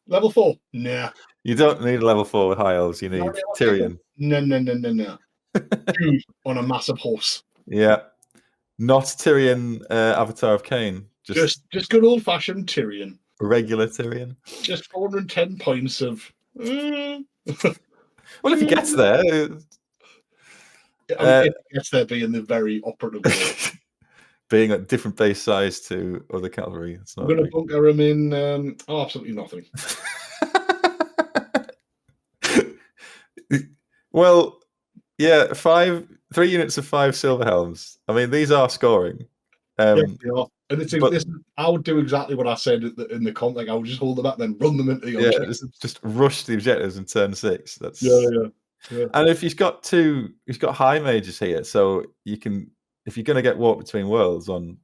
Level 4? Nah. You don't need a level 4 with high elves. You need Tyrion. No. Dude on a massive horse. Yeah, not Tyrion, Avatar of Cain. Just good old fashioned Tyrion. Regular Tyrion. Just 410 points of. Well, if he gets there. It gets there being the very operative word. Being a different base size to other cavalry. It's not I'm going to bunker him in absolutely nothing. Well, yeah, 3 units of 5 silver helms. I mean, these are scoring. Yeah, they are. And I would do exactly what I said in the comp. Like I would just hold them up, then run them into the objectives. Just rush the objectives in turn 6. That's yeah. And if he's got high mages here, so you can, if you're going to get Walk Between Worlds on,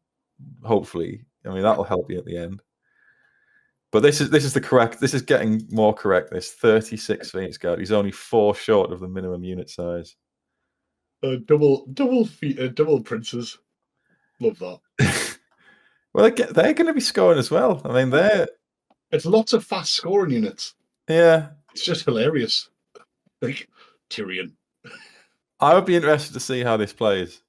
hopefully, I mean that'll help you at the end. But this is the correct. This is getting more correct. This 36 Phoenix Guard. He's only 4 short of the minimum unit size. Double princes. Love that. Well, they're going to be scoring as well. I mean, it's lots of fast scoring units. Yeah, it's just hilarious. Like Tyrion. I would be interested to see how this plays.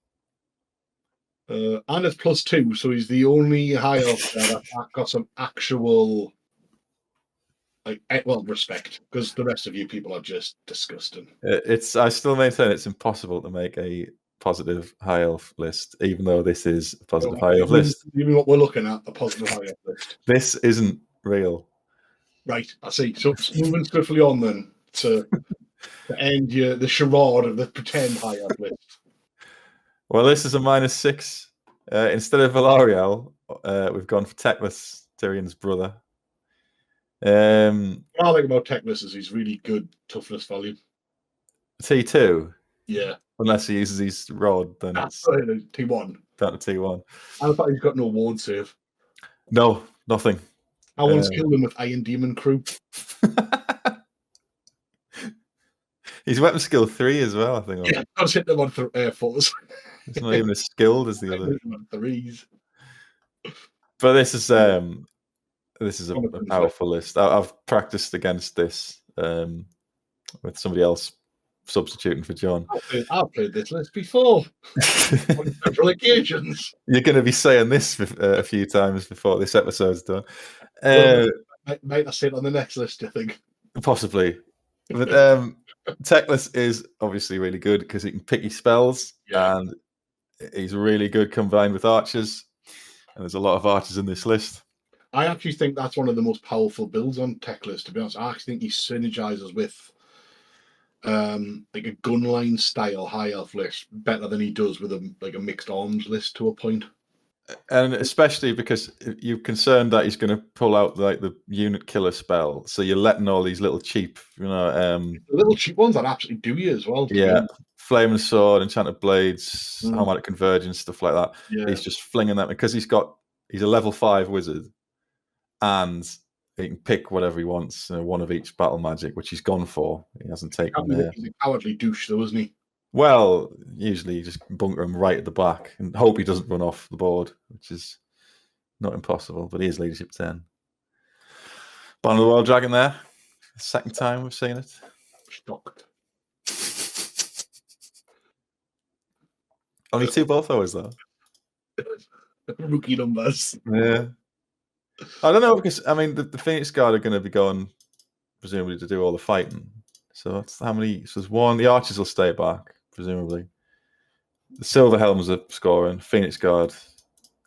And it's +2, so he's the only high elf that got some actual respect, because the rest of you people are just disgusting. I still maintain it's impossible to make a positive high elf list, even though this is a positive high elf list. Even what we're looking at, a positive high elf list. This isn't real. Right, I see. So moving swiftly on then to end the charade of the pretend high elf list. Well, this is a -6. Instead of Alarielle, we've gone for Teclis, Tyrion's brother. What I like about Teclis is he's really good toughness value. T2? Yeah. Unless he uses his rod, then it's T1. Down to T1. I thought he's got no ward save. No, nothing. I once killed him with Iron Demon Crew. He's weapon skill 3 as well, I think. Yeah, I was hitting him on 4s. It's not even as skilled as the other. 3s. But this is a powerful list. I've practiced against this with somebody else substituting for John. I've played this list before on several occasions. You're going to be saying this a few times before this episode's done. Might I say it on the next list, I think? Possibly. But Teclis is obviously really good because he can pick his spells, and he's really good combined with archers. And there's a lot of archers in this list. I actually think that's one of the most powerful builds on Teclis, to be honest. I actually think he synergizes with like a gunline style high elf list better than he does with a mixed arms list to a point. And especially because you're concerned that he's going to pull out like the unit killer spell, so you're letting all these little cheap, the little cheap ones that absolutely do you as well. Yeah, Flaming Sword, Enchanted Blades, Harmonic Convergence, stuff like that. Yeah. He's just flinging that because he's a level 5 wizard, and he can pick whatever he wants, one of each battle magic, which he's gone for. He hasn't taken there. He's a cowardly douche, though, isn't he? Well, usually you just bunker him right at the back and hope he doesn't run off the board, which is not impossible, but he is leadership 10. Banner of the World Dragon there. Second time we've seen it. Shocked. Only 2 Bullthrows, though. Rookie numbers. Yeah. I don't know, because, I mean, the Phoenix Guard are going to be going, presumably, to do all the fighting. So that's how many? So there's 1. The Archers will stay back, presumably. The Silver Helms are scoring. Phoenix Guard.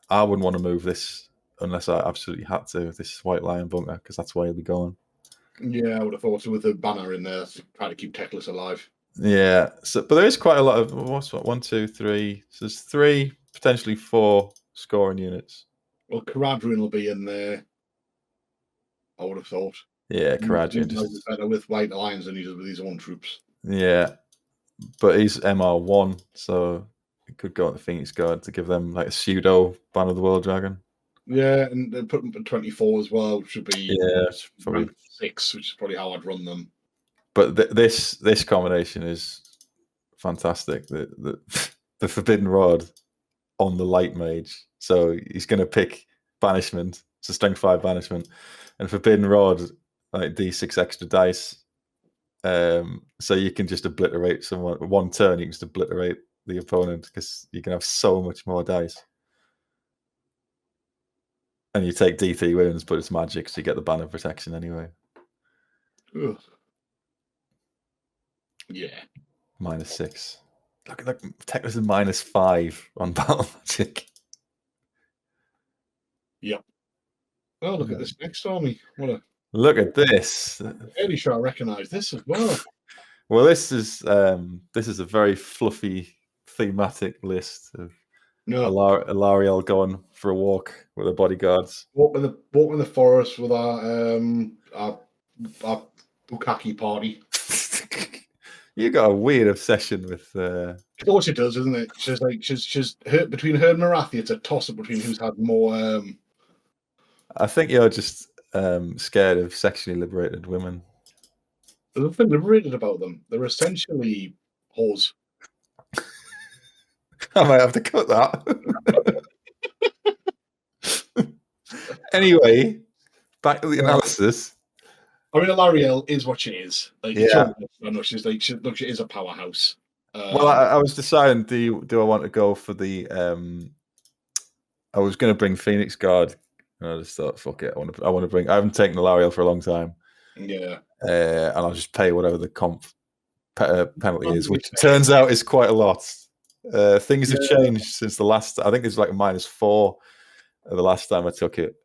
I wouldn't want to move this unless I absolutely had to, this White Lion bunker, because that's where he'll be going. Yeah, I would have thought so, with the banner in there, trying to keep Teclis alive. Yeah, so but there is quite a lot of 1, 2, 3. So there's 3, potentially 4 scoring units. Well, Caradrin will be in there, I would have thought. Yeah, Caradrin He's better with White Lions than he does with his own troops. Yeah, but he's MR1, so it could go on the Phoenix Guard to give them like a pseudo Banner of the World Dragon. Yeah, and they put them at 24 as well, which would be probably 6, which is probably how I'd run them. But this combination is fantastic. The Forbidden Rod on the Light Mage, so he's going to pick Banishment, so Strength 5 Banishment, and Forbidden Rod like D6 extra dice. So you can just obliterate someone. 1 turn, you can just obliterate the opponent because you can have so much more dice. And you take D3 wounds, but it's magic, so you get the banner protection anyway. Ugh. Yeah. -6. Look, Teclis is -5 on battle magic. Yep. Oh, look at this next army. Look at this. I'm fairly sure I recognise this as well. Well, this is a very fluffy thematic list of Alarielle going for a walk with her bodyguards. Walk in the forest with our Bukaki party. You got a weird obsession with. Of course it does, isn't it? She's between her and Marathi. It's a toss up between who's had more. I think you're just scared of sexually liberated women. There's nothing liberated about them. They're essentially whores. I might have to cut that. Anyway, back to the analysis. I mean, Alarielle is what she is. Like, yeah. I know she is a powerhouse. Well, I was deciding, do I want to go for the? I was going to bring Phoenix Guard, and I just thought, fuck it, I want to bring. I haven't taken Alarielle for a long time. Yeah. And I'll just pay whatever the comp penalty is, which turns out is quite a lot. Things have changed since the last. I think it's like a -4 the last time I took it.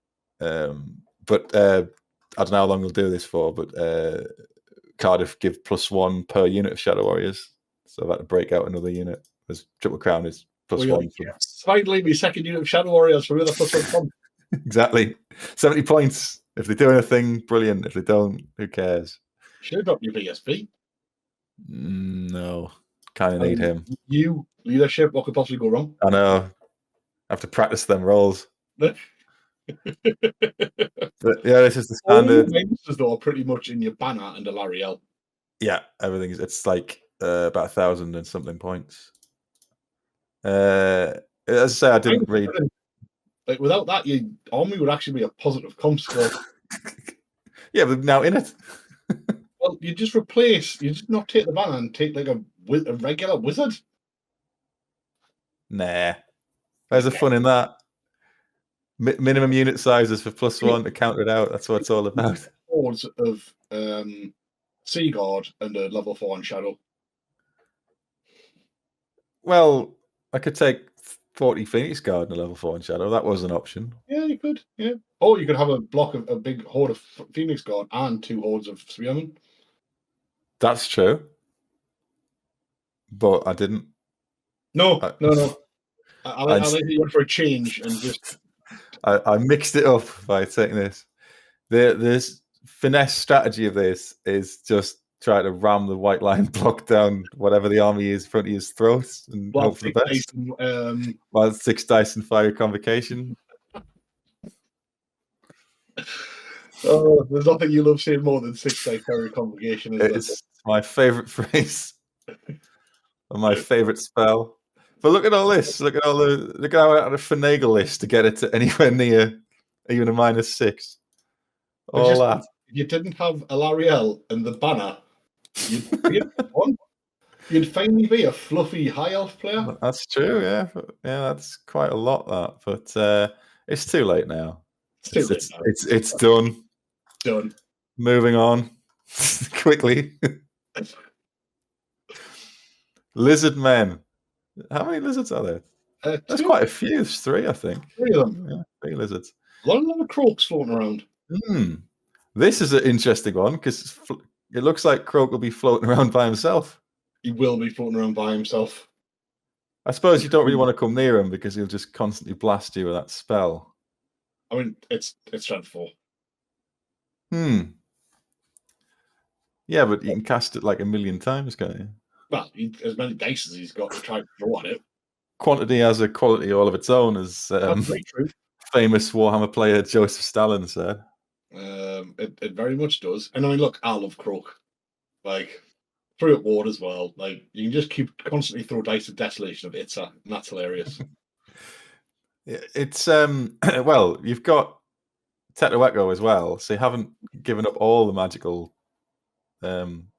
But I don't know how long we'll do this for. But Cardiff give +1 per unit of Shadow Warriors, so I've had to break out another unit. As Triple Crown is +1. Finally, my second unit of Shadow Warriors for another +1. Exactly, 70 points. If they do anything, brilliant. If they don't, who cares? Should have dropped your PSP. No, kind of need him. You leadership. What could possibly go wrong? I know. I have to practice them rolls. But yeah, this is the standard. All the monsters though are pretty much in your banner and Alarielle. Yeah, everything's. It's like about 1,000 and something points. As I say, I didn't read. Like without that, your army would actually be a positive comp score. Yeah, but now in it. Well, you just not take the banner and take like a regular wizard. Nah, there's the fun in that. Minimum unit sizes for +1 to counter it out. That's what it's all about. Hordes of Sea Guard and a level 4 on Shadow. Well, I could take 40 Phoenix Guard and a level 4 on Shadow. That was an option. Yeah, you could. Yeah. Or you could have a block of a big horde of Phoenix Guard and 2 hordes of Spearmen. That's true. But I didn't. No. I like you went for a change and just. I mixed it up by taking this. This finesse strategy of this is just try to ram the White Lion block down whatever the army is in front of his throat and hope for the best. While 6 dice and fire convocation. Oh, there's nothing you love saying more than six-day fairy congregation, is there? It's my favourite phrase and my favourite spell. But look at all this. Look at how I had to finagle this to get it to anywhere near even a -6. All that. If you didn't have Alarielle and the banner, you'd be one. You'd finally be a fluffy high elf player. That's true, yeah. That's quite a lot, that. But it's too late now. It's too late now. It's done. Done. Moving on quickly. Lizard men. How many lizards are there? There's quite a few. There's 3, I think. 3 of them. Yeah, 3 lizards. A lot of croaks floating around. This is an interesting one because it looks like Croak will be floating around by himself. He will be floating around by himself. I suppose you don't really want to come near him because he'll just constantly blast you with that spell. I mean, it's strength 4. Yeah, but you can cast it like a million times, can't you? Well, as many dice as he's got to try to throw at it. Quantity has a quality all of its own, as famous Warhammer player Joseph Stalin said. It very much does. And I mean, look, I love Croak. Like, through at ward as well. Like, you can just keep constantly throw dice of desolation of Itza, and that's hilarious. It's well, you've got Tetraweco as well, so you haven't given up all the magical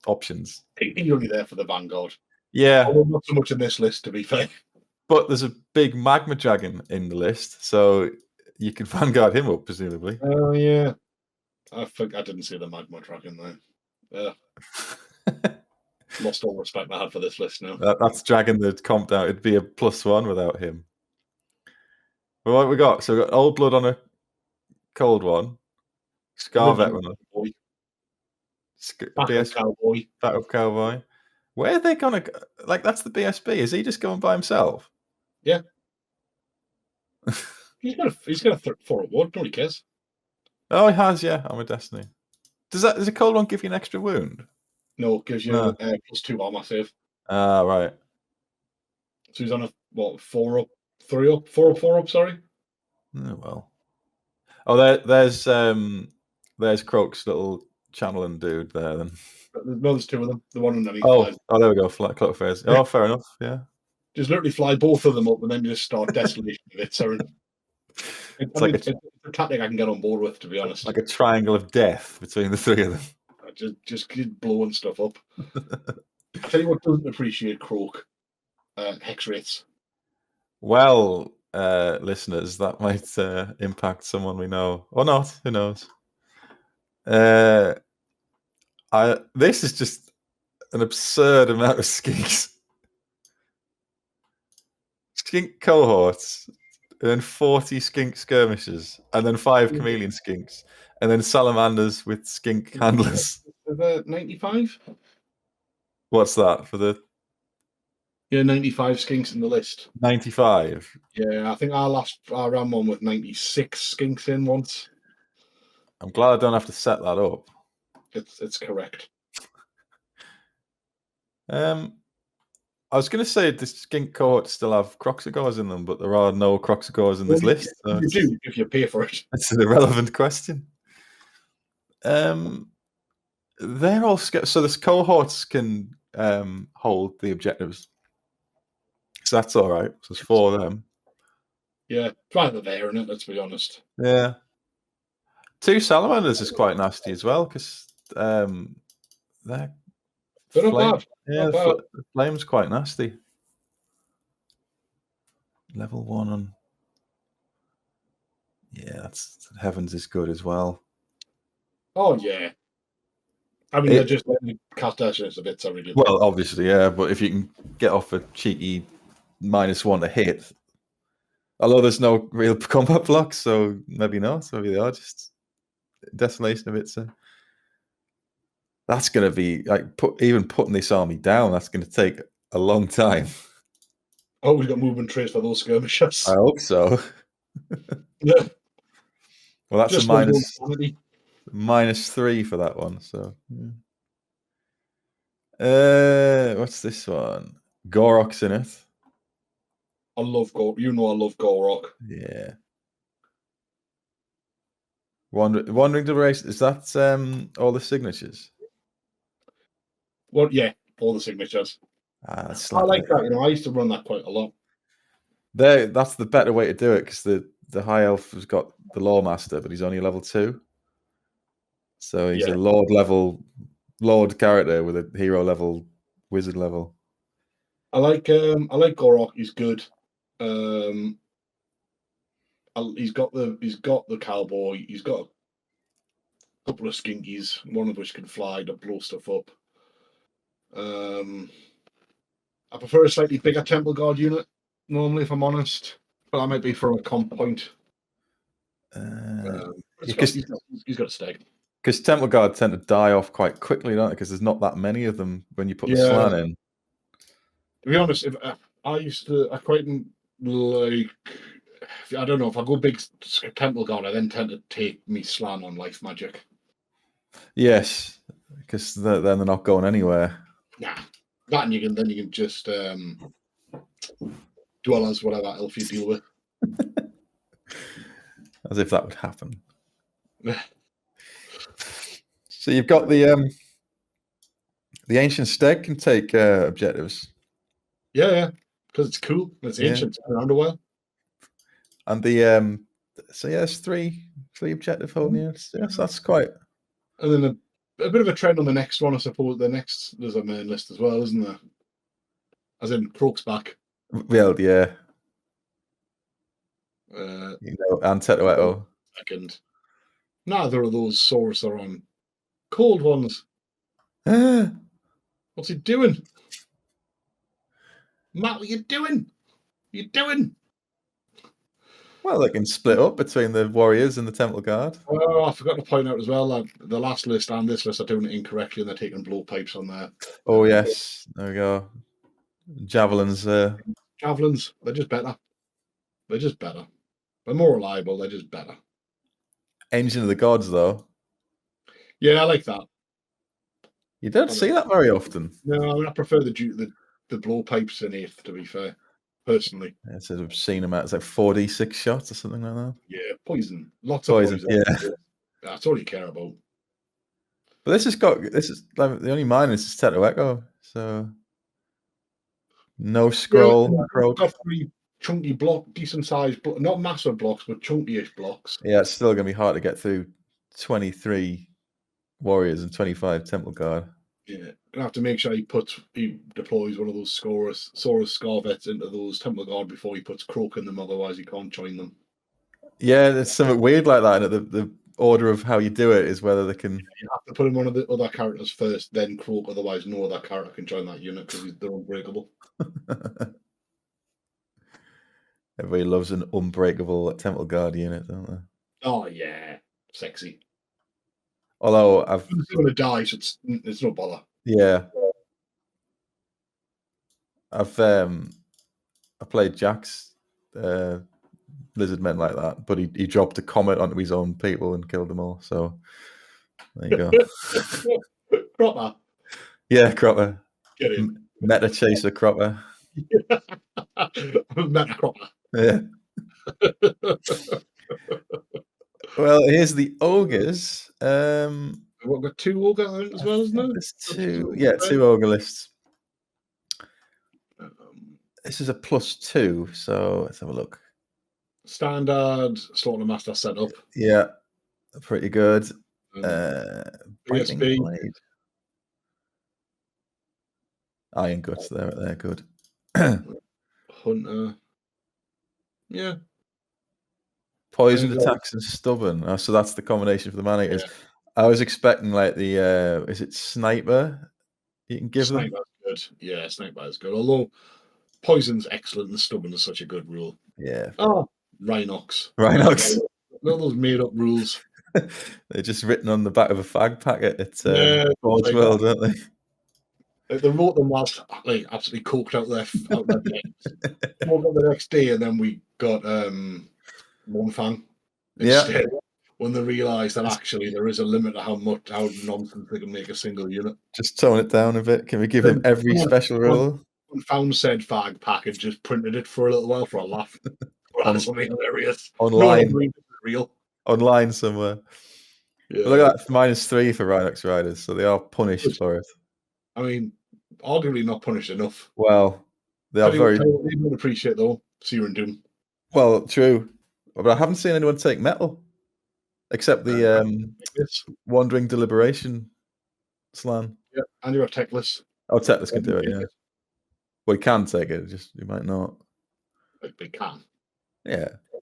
options. He's only there for the Vanguard. Yeah. Although not so much in this list, to be fair. But there's a big Magma Dragon in the list, so you can Vanguard him up, presumably. Oh, yeah. I didn't see the Magma Dragon there. Lost all respect I had for this list now. That's Dragon that comped out. It'd be a +1 without him. Well, what we got? So we got Old Blood on a cold one. Scar Veteran. Battle Cowboy. Where are they gonna go? Like, that's the BSB. Is he just going by himself? Yeah. he's got a 4 at ward. Nobody cares. Oh, he has. Yeah, I'm a Destiny. Does a cold one give you an extra wound? No, it gives you +2 armor save. Ah, right. So he's on a 4 up, 3 up, 4 up, 4 up. Sorry. Oh, well. Oh, there's Croak's little channeling dude there. Then no, there's 2 of them. The one underneath. Oh, there we go. Cloak Fairs. Oh, fair enough. Yeah. Just literally fly both of them up and then just start desolation of it. Sorry. It's a tactic I can get on board with, to be honest. Like a triangle of death between the 3 of them. Just keep blowing stuff up. I tell you what doesn't appreciate Croak. Hex rates. Well, listeners, that might impact someone we know or not. Who knows? This is just an absurd amount of skinks. Skink cohorts, and then 40 skink skirmishes, and then 5 chameleon skinks, and then salamanders with skink handlers. 95? What's that for the? Yeah, 95 skinks in the list. 95. Yeah, I think I ran one with 96 skinks in once. I'm glad I don't have to set that up. It's correct. I was going to say the skink cohorts still have Croxagores in them, but there are no Croxagores in this list. So you do if you pay for it. It's an irrelevant question. They're all so this cohorts can hold the objectives, so that's all right. So there's 4 of them. Yeah, it's rather there, isn't it? Let's be honest. Yeah, 2 salamanders is quite nasty as well because they're not bad. Yeah, the flame's quite nasty. Level 1 on. Yeah, that's Heavens is good as well. Oh yeah. I mean, they're just letting cast actions a bit, so really. Well, obviously, yeah, but if you can get off a cheeky -1 to hit, although there's no real combat blocks, so maybe not. Maybe they are just desolation of it. So that's going to be like even putting this army down. That's going to take a long time. Oh, we've got movement traits for those skirmishers. I hope so. Yeah. Well, that's just a -3 for that one. So, what's this one? Gorok's in it. I love Gorok. You know I love Gorok. Yeah. Wandering Duration, is that all the signatures? Well, yeah, all the signatures. I like that. I used to run that quite a lot. That's the better way to do it, because the high elf has got the Lawmaster, but he's only level 2. So he's a Lord character with a hero level, wizard level. I like Gorok. He's good. He's got the cowboy. He's got a couple of skinkies, one of which can fly to blow stuff up. I prefer a slightly bigger Temple Guard unit normally, if I'm honest, but that might be for a comp point. He's got a stag. Because Temple Guard tend to die off quite quickly, don't they? Because there's not that many of them when you put the slan in. To be honest, if I quite like. I don't know, if I go big Temple Guard, I then tend to take me slan on life magic. Yes, because then they're not going anywhere. Nah, that and you can just dwell as whatever elf you deal with. As if that would happen. So you've got the ancient stag can take objectives. Yeah, because it's cool. It's ancient. It's been around a while. And the it's three objective holding units. Yes, that's quite. And then a bit of a trend on the next one, I suppose. There's a main list as well, isn't there? As in Croak's back. Well, yeah. And Tetueto. Second. Neither of those Saurus are on cold ones. What's he doing? Matt, what are you doing? What are you doing? Well, they can split up between the warriors and the Temple Guard. Oh, I forgot to point out as well that the last list and this list are doing it incorrectly, and they're taking blowpipes on there. Oh yes, there we go. Javelins. Javelins, they're just better. They're more reliable. They're just better. Engine of the Gods, though. Yeah, I like that. You don't see that very often. No, I mean, I prefer the blowpipes in 8th, to be fair. Personally, so I've seen them out. It's like 4d6 shots or something like that. Yeah, poison. Lots of poison. Yeah, that's all you care about. But this is like the only minus is Tetueto, so no scroll. Got 3 chunky decent sized, not massive blocks, but chunky-ish blocks. Yeah, it's still going to be hard to get through 23 warriors and 25 Temple Guard. Yeah, gonna have to make sure he deploys one of those Saurus Scarvets into those Temple Guard before he puts Croak in them. Otherwise, he can't join them. Yeah, there's something weird like that. And the order of how you do it is whether they can. You have to put in one of the other characters first, then Croak. Otherwise, no other character can join that unit because they're unbreakable. Everybody loves an unbreakable Temple Guard unit, don't they? Oh yeah, sexy. Although I'm going to die, so it's no bother. Yeah, I played Jack's lizard men like that, but he dropped a comet onto his own people and killed them all. So there you go. Cropper. Yeah, Cropper. Get in. Meta chaser Cropper. Meta Cropper. Yeah. Well, here's the ogres. We've got 2 ogre as well, isn't there? There's 2. Yeah, 2 ogre lists. This is a +2, so let's have a look. Standard Slaughtermaster setup. Yeah, pretty good. Biting Blade. Iron Guts, they're good. Hunter. Yeah. Poisoned attacks and stubborn. So that's the combination for the man-eaters. Yeah. I was expecting like the is it sniper? You can give them. Good. Yeah, sniper is good. Although poison's excellent and stubborn is such a good rule. Yeah. Oh, Rhinox. Not those made-up rules. They're just written on the back of a fag packet. It's Board's World, don't they? They wrote them whilst absolutely coked out their decks. Woke up the next day and then we got Monfang instead. Yeah. When they realised that actually there is a limit to how nonsense they can make a single unit. Just tone it down a bit. Can we give them every special rule? Found said fag pack and just printed it for a little while for a laugh. That's something hilarious. Online. No real. online somewhere. Yeah. But look at that, -3 for Rhinox Riders, so they are punished for it. I mean, arguably not punished enough. Well, they are very Tell you what they don't appreciate though, Seer and Doom. well, true. But I haven't seen anyone take metal. Except the Wandering Deliberation slan. Yeah, and you have Techless. Oh, Techless can do it, yeah. Well, he can take it, just you might not. They can. Yeah. I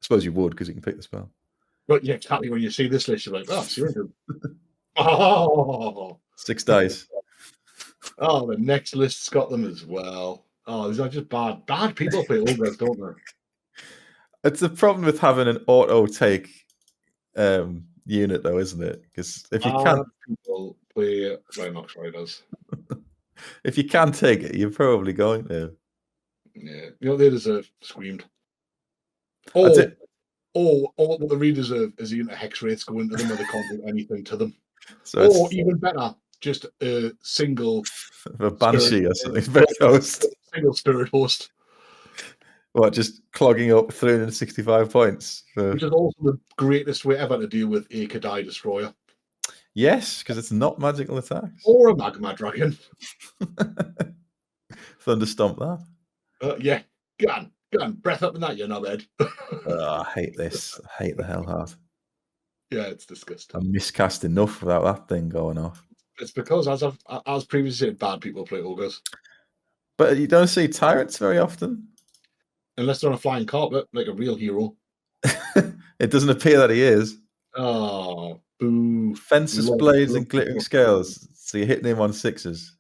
suppose you would, because you can pick the spell. But yeah, exactly. When you see this list, you're like, oh, Seer and Doom. Oh, 6 dice. Oh, the next list's got them as well. Oh, these are just bad people play ogres, don't they? It's the problem with having an auto take unit, though, isn't it? Because if you can't, people play Rhinox Riders. If you can take it, you're probably going to. Yeah, you know they deserve screamed. Or what they really deserve is the hex rates go into them where they can't do anything to them. So or even better, just a single a banshee or something. Spirit host. Single spirit host. What, just clogging up 365 points? Which is also the greatest way ever to deal with a Kadai Destroyer. Yes, because it's not magical attacks. Or a Magma Dragon. Thunderstomp that. Yeah. Go on. Breath up in that, you're not bad. I hate this. I hate the Hellheart. Yeah, it's disgusting. I miscast enough without that thing going off. It's because, as previously said, bad people play ogres. But you don't see tyrants very often. Unless they're on a flying carpet, like a real hero. It doesn't appear that he is. Oh, boo. Fences, blades, and glittering scales. So you're hitting him on 6s.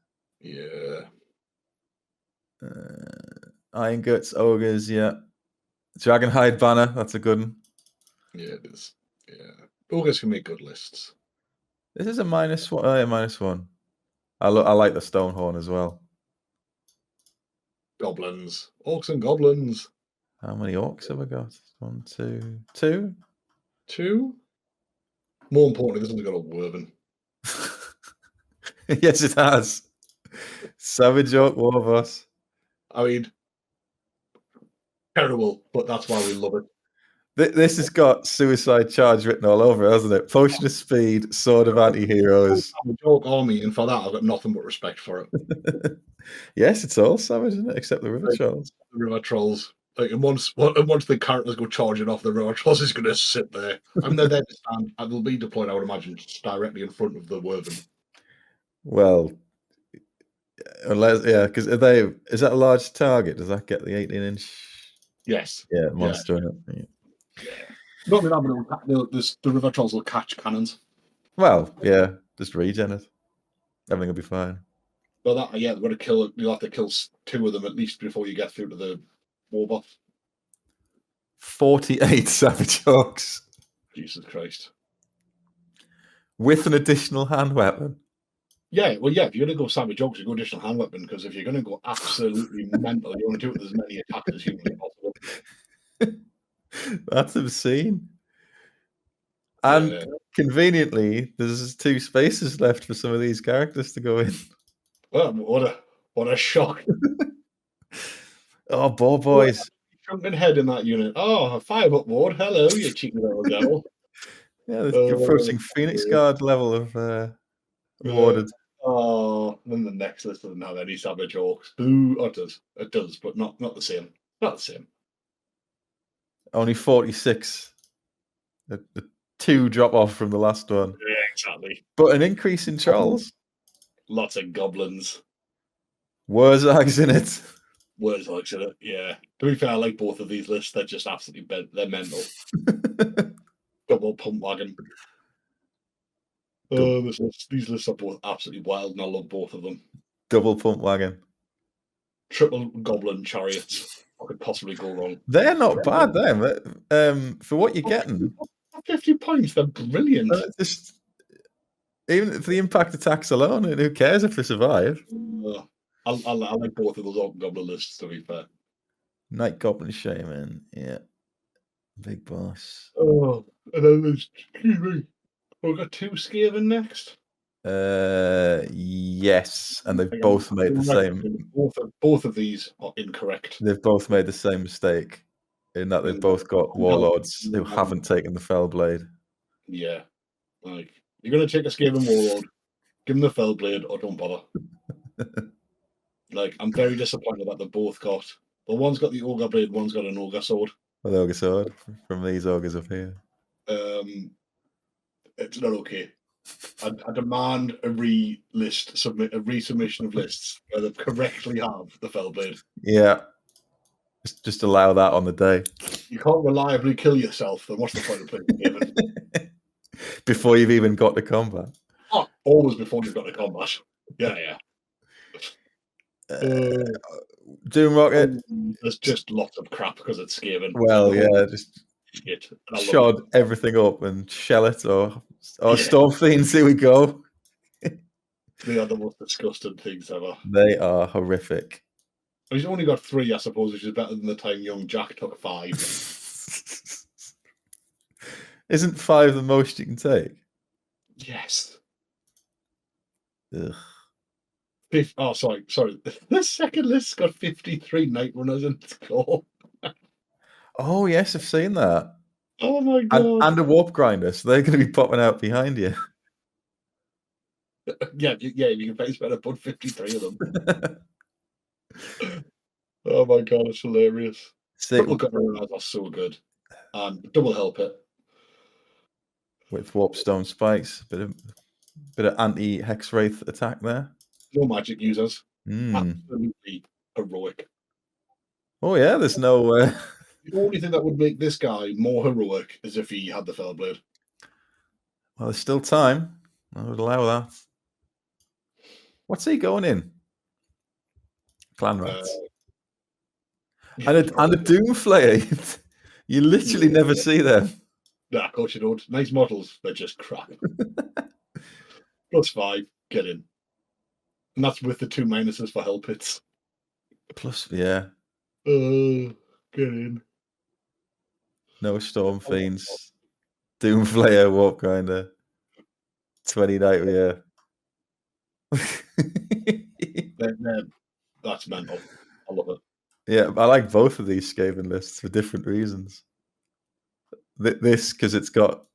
Yeah. Iron Guts, Ogres, yeah. Dragonhide Banner, that's a good one. Yeah, it is. Yeah. Ogres can make good lists. This is a -1. Oh, yeah, -1. I like the Stonehorn as well. Goblins. Orcs and goblins. How many orcs have I got? 1, 2, 2? 2? More importantly, this one's got a Werven. Yes, it has. Savage Orc Warboss. I mean, terrible, but that's why we love it. This has got Suicide Charge written all over it, hasn't it? Potion of Speed, Sword of Anti-Heroes. Savage Orc Army, and for that, I've got nothing but respect for it. Yes, it's all savage, isn't it? Except the River Trolls. The River Trolls. Like, and once the characters go charging off, the River Trolls is going to sit there. I mean, they're there to stand. They'll be deployed, I would imagine, just directly in front of the Werven. Well, unless, yeah, because is that a large target? Does that get the 18-inch? Yes. Yeah, monster. Yeah. Not that the River Trolls will catch cannons. Well, yeah, just regen it. Everything will be fine. Well, you'll have to kill 2 of them at least before you get through to the war buff. 48 Savage Orcs. Jesus Christ. With an additional hand weapon. Yeah, well, yeah, if you're going to go Savage Orcs, you go additional hand weapon, because if you're going to go absolutely mental, you want to do it with as many attacks as humanly possible. That's obscene. And conveniently, there's 2 spaces left for some of these characters to go in. Well, what a shock. Oh, ball boys. Shrunken head in that unit. Oh, a 5-up ward. Hello, you cheeky little devil. Yeah, you're approaching Phoenix Guard level of warded. Oh, then the next list doesn't have any Savage Orcs. Boo. Oh, it does, but not the same. Not the same. Only 46. The 2 drop off from the last one. Yeah, exactly. But an increase in trolls. Lots of goblins. Wurzags in it. Wurzags in it, yeah. To be fair, I like both of these lists. They're just absolutely they're mental. Double pump wagon. These lists are both absolutely wild, and I love both of them. Double pump wagon. Triple goblin chariots. What could possibly go wrong? They're not bad, them. For what you're getting. 50 points, they're brilliant. Even for the impact attacks alone, who cares if they survive? I like both of those Orc and Goblin lists, to be fair. Night Goblin Shaman, yeah. Big boss. Oh, and then there's, excuse me, we've got 2 Skaven next. Yes, and they've both made the same. Both of these are incorrect. They've both made the same mistake. in that they've both got warlords who haven't taken the Fellblade. Yeah. Like, you're going to take a Skaven warlord, give him the Fellblade, or don't bother. Like, I'm very disappointed that they've both got. Well, one's got the Ogre Blade, one's got an Ogre Sword. An Ogre Sword from these ogres up here. It's not okay. I demand a resubmission of lists where they correctly have the Fellblade. Yeah. Just allow that on the day. You can't reliably kill yourself, then what's the point of playing the game? Before you've even got to combat. Oh, always before you've got to combat. Yeah. Doom Rocket. There's just lots of crap because it's Skaven. Well, yeah, just shit. shod everything up and shell it or Storm Fiends. Here we go. They are the most disgusting things ever. They are horrific. He's only got 3, I suppose, which is better than the time young Jack took 5. Isn't 5 the most you can take? Yes. Ugh. Oh, sorry. The second list's got 53 Night Runners in its core. Oh, yes, I've seen that. Oh, my God. And a Warp Grinder, so they're going to be popping out behind you. Yeah, you can face better put 53 of them. Oh my God, it's hilarious. Triple Gunners are so good. Double Help It. With Warpstone Spikes, bit of anti-Hex Wraith attack there. No magic users. Absolutely heroic. Oh yeah, there's no... The only thing that would make this guy more heroic is if he had the Fellblade. Well, there's still time. I would allow that. What's he going in? Clan Rats. And a Doomflayer. You literally never see them. Nah, of course you don't. Nice models, they're just crap. +5, get in. And that's with the 2 minuses for help hits. Plus, yeah. Get in. No Storm Fiends. Doomflayer, Warp Grinder. 20 Nightmare. That's mental. I love it. Yeah, I like both of these Skaven lists for different reasons. This, because it's got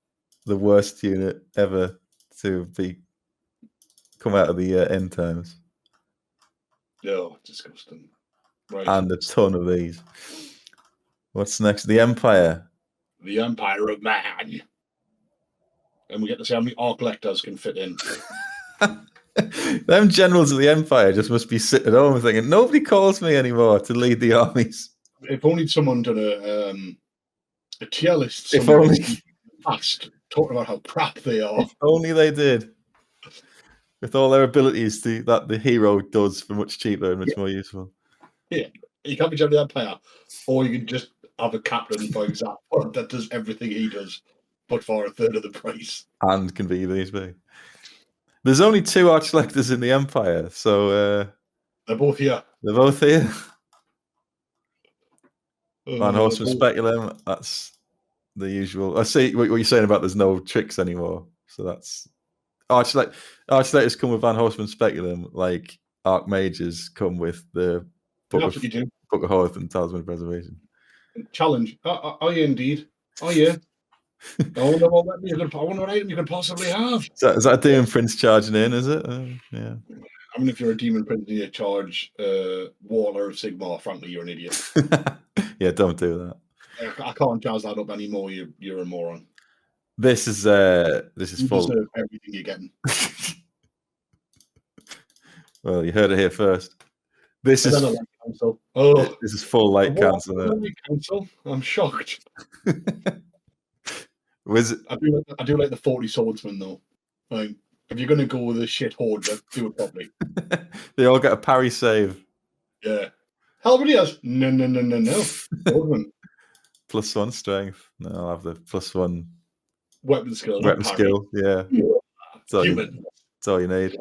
the worst unit ever to come out of the end times. Oh, disgusting. Right. And a ton of these. What's next? The Empire. The Empire of Man. And we get to see how many Arc Lectors can fit in. Them generals of the Empire just must be sitting at home thinking, nobody calls me anymore to lead the armies. If only someone done a tier list. If only past talking about how crap they are. If only they did. With all their abilities that the hero does for much cheaper and much more useful. Yeah, you can't be general the Empire, or you can just have a captain, for example, that does everything he does, but for a third of the price. And can be these big. There's only 2 Archlectors in the Empire, so they're both here. They're both here. Van Horseman Speculum, that's the usual. I see what you're saying about there's no tricks anymore. So that's Archlectors come with Van Horseman Speculum, like Archmages come with the Book of Horth and Talisman of Preservation. Challenge. Are you indeed? Are you? I wonder what item you could possibly have. Is that a Demon Prince charging in, is it? Yeah. I mean, if you're a Demon Prince and you charge Waller of Sigmar, frankly, you're an idiot. Yeah, don't do that. I can't charge that up anymore. You're a moron. This is you full. Deserve everything you're getting. Well, you heard it here first. This is light council. Oh, this is full light council. Light council. I'm shocked. Was it? I do like the 40 swordsman though. Like, if you're going to go with a shit horde, do it properly. They all get a parry save. Yeah. Halberdiers? No. Swordman. +1 strength. No, I'll have the +1 weapon skill. Yeah. That's all you need.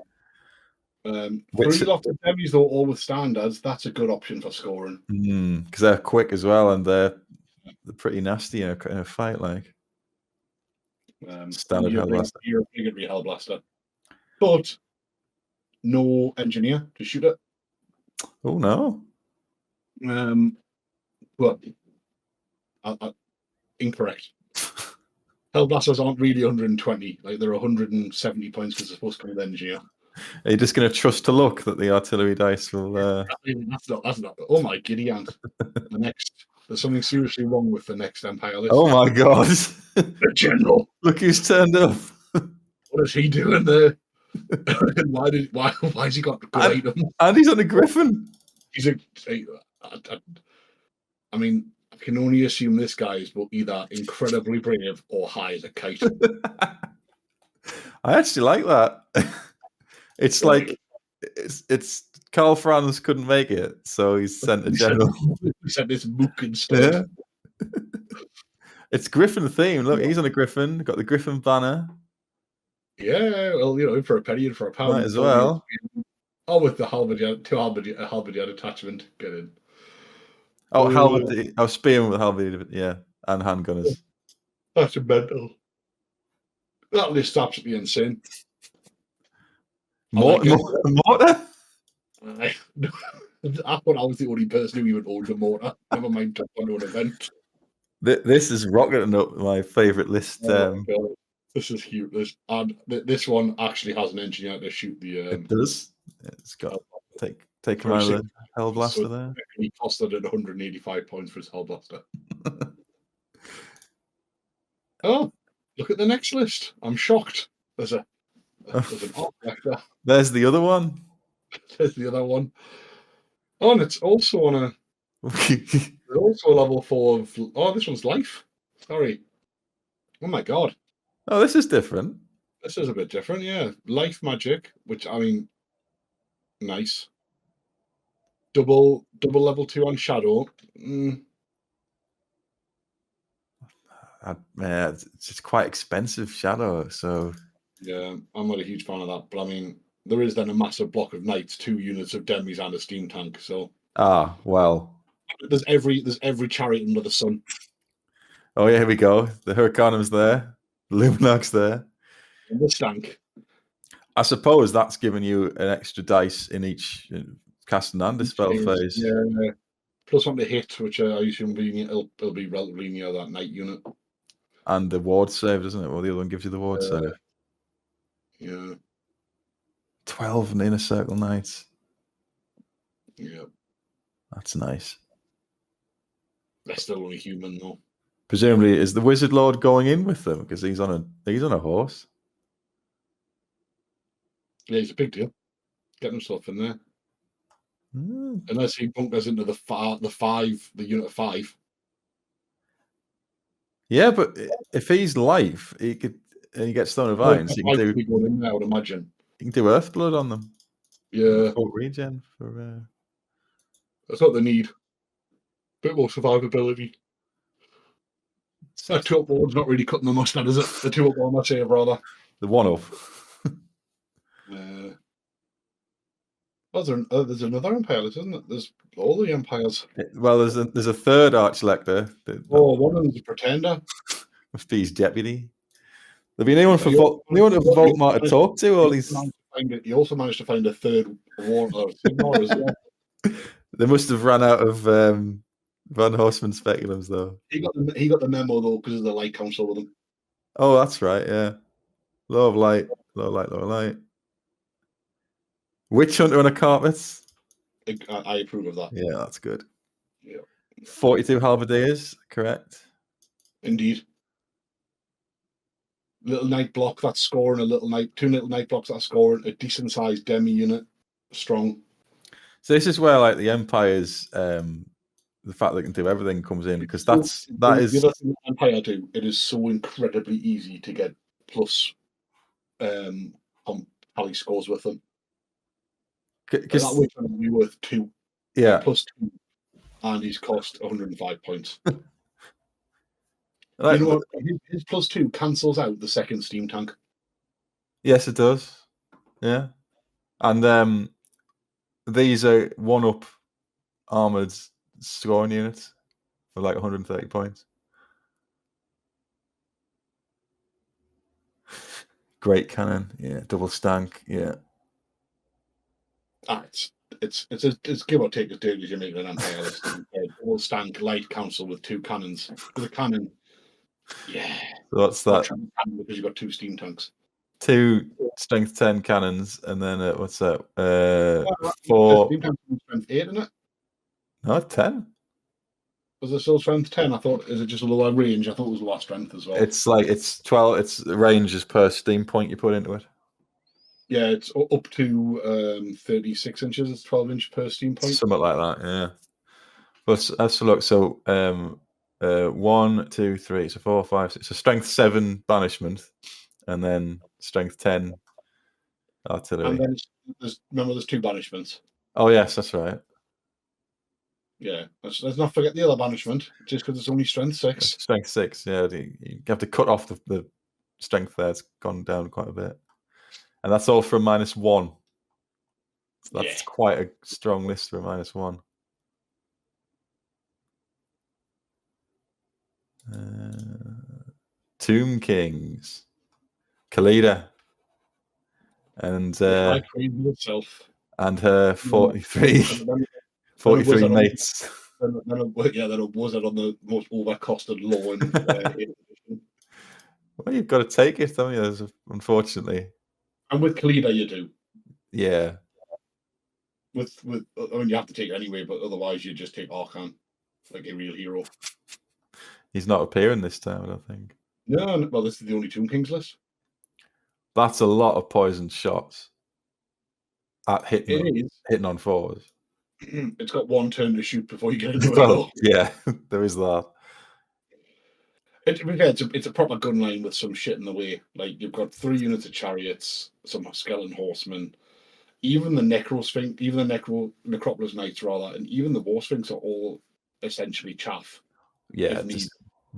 3 lots of heavies though, all with standards. That's a good option for scoring. Because they're quick as well, and they're pretty nasty in a fight. Like standard Hellblaster. You're going to be Hellblaster, but no engineer to shoot it. Oh no. Well, Incorrect. Hellblasters aren't really 120. Like they're 170 points because they're supposed to come with engineer. Are you just going to trust to luck that the artillery dice will? That's not. Oh my giddy aunt! There's something seriously wrong with the next Empire list. Oh my god! The general. Look who's turned up. What is he doing there? why has he got good items? And he's on a griffin. I mean, I can only assume this guy is either incredibly brave or high as a kite. I actually like that. It's like it's Carl Franz couldn't make it, so he's sent a general. He sent this mook instead. Yeah. It's Griffin theme. Look, he's on a griffin. Got the Griffin banner. Yeah, well, for a penny and for a pound. Might as well. Oh, with the halberdier attachment. Get in. Oh, halberd. Oh, spearman with halberd. Yeah, and handgunners. That's mental. That list absolutely insane. Mortar? I thought I was the only person who even owned a mortar. Never mind jumped onto an event. This is rocketing up my favourite list. This is huge. This one actually has an engineer to shoot the. It does. It's got take him out of the Hellblaster there. He costed it 185 points for his Hellblaster. Oh, look at the next list. I'm shocked. There's an art collector. There's the other one. There's the other one. Oh, and it's also on a. There's also a level 4 of. Oh, this one's life. Sorry. Oh my god. Oh, this is different. This is a bit different, yeah. Life magic, which I mean, nice. Double level 2 on shadow. It's just quite expensive shadow, so yeah, I'm not a huge fan of that. But I mean, there is then a massive block of knights, 2 units of demis, and a steam tank. So well, there's every chariot under the sun. Oh yeah, here we go. The Hurricanum's there, the Luminarch's there, and the stank. I suppose that's giving you an extra dice in each casting and dispel phase. Yeah. Plus one to hit, which I assume it'll be relatively near that knight unit. And the ward save, doesn't it? Well, the other one gives you the ward save. Yeah. 12 and inner circle knights. Yeah. That's nice. They're still only human though. Presumably, is the Wizard Lord going in with them because he's on a horse? Yeah, he's a big deal. Getting himself in there. Unless he bunkers into the unit of 5. Yeah, but if he's life, he gets Stone of Irons. He can do. Going in there, I would imagine. You can do Earthblood on them. Yeah. Full regen for. That's what they need. Bit more survivability. That 2-up board's not really cutting the mustard, is it? The 2-up board, I say, rather. The 1-up. There's another Empire, isn't it? There's all the Empires. Well, there's a third Archlector. One of them's a Pretender. Must be his deputy. There'll be anyone for Volkmar to talk to. All these. He also managed to find a third war as well. They must have run out of Van Horseman speculums, though. He got the memo though because of the Light Council with him. Oh, that's right. Yeah, low light. Witch Hunter on a carpet. I approve of that. Yeah, that's good. Yeah. 42 halberdiers, correct? Indeed. Little knight block that's scoring, 2 little knight blocks that's scoring, a decent sized demi unit, strong. So this is where like the Empire's the fact they can do everything comes in because that is the other thing Empire do. It is so incredibly easy to get plus tally scores with them. Because that witch will be worth 2. Yeah. Plus 2. And he's cost 105 points. Like, you know what? His plus 2 cancels out the second steam tank. Yes, it does. Yeah. And these are 1-up armoured scoring units for like 130 points. Great cannon. Yeah. Double stank. Yeah. It's give or take as dirty as you make an Empire list. double stank light council with 2 cannons. With a cannon. Yeah. So what's that? Because you've got 2 steam tanks. 2 strength 10 cannons, and then what's that? 4 4. steam tanks strength 8, isn't it? No, 10. Was it still strength 10? I thought, is it just a lower range? I thought it was lower strength as well. It's like it's 12. It's range is per steam point you put into it. Yeah, it's up to 36 inches. It's 12-inch per steam point. Something like that, yeah. But let's look. So 1, 2, 3, so 4, 5, 6. So strength 7 banishment, and then strength 10 artillery. And then there's 2 banishments. Oh yes, that's right. Yeah, let's not forget the other banishment, just because it's only strength 6. Strength 6, yeah. You have to cut off the strength there. It's gone down quite a bit. And that's all from -1. So that's quite a strong list for -1. Tomb Kings. Khalida. And and her 43 mates. Then a wizard on the most overcosted law in Well, you've got to take it, haven't you? Unfortunately. And with Khalida, you do. Yeah. With I mean, you have to take it anyway, but otherwise you just take Arkan, like a real hero. He's not appearing this time, I don't think. No, well, this is the only Tomb Kings list. That's a lot of poisoned shots at hitting on 4s. It's got 1 turn to shoot before you get into it. Yeah, there is that. It's a proper gun line with some shit in the way. Like, you've got 3 units of chariots, some skeleton horsemen, even the Necrosphinx, even the Necropolis Knights, rather, and even the War Sphinx are all essentially chaff. Yeah, just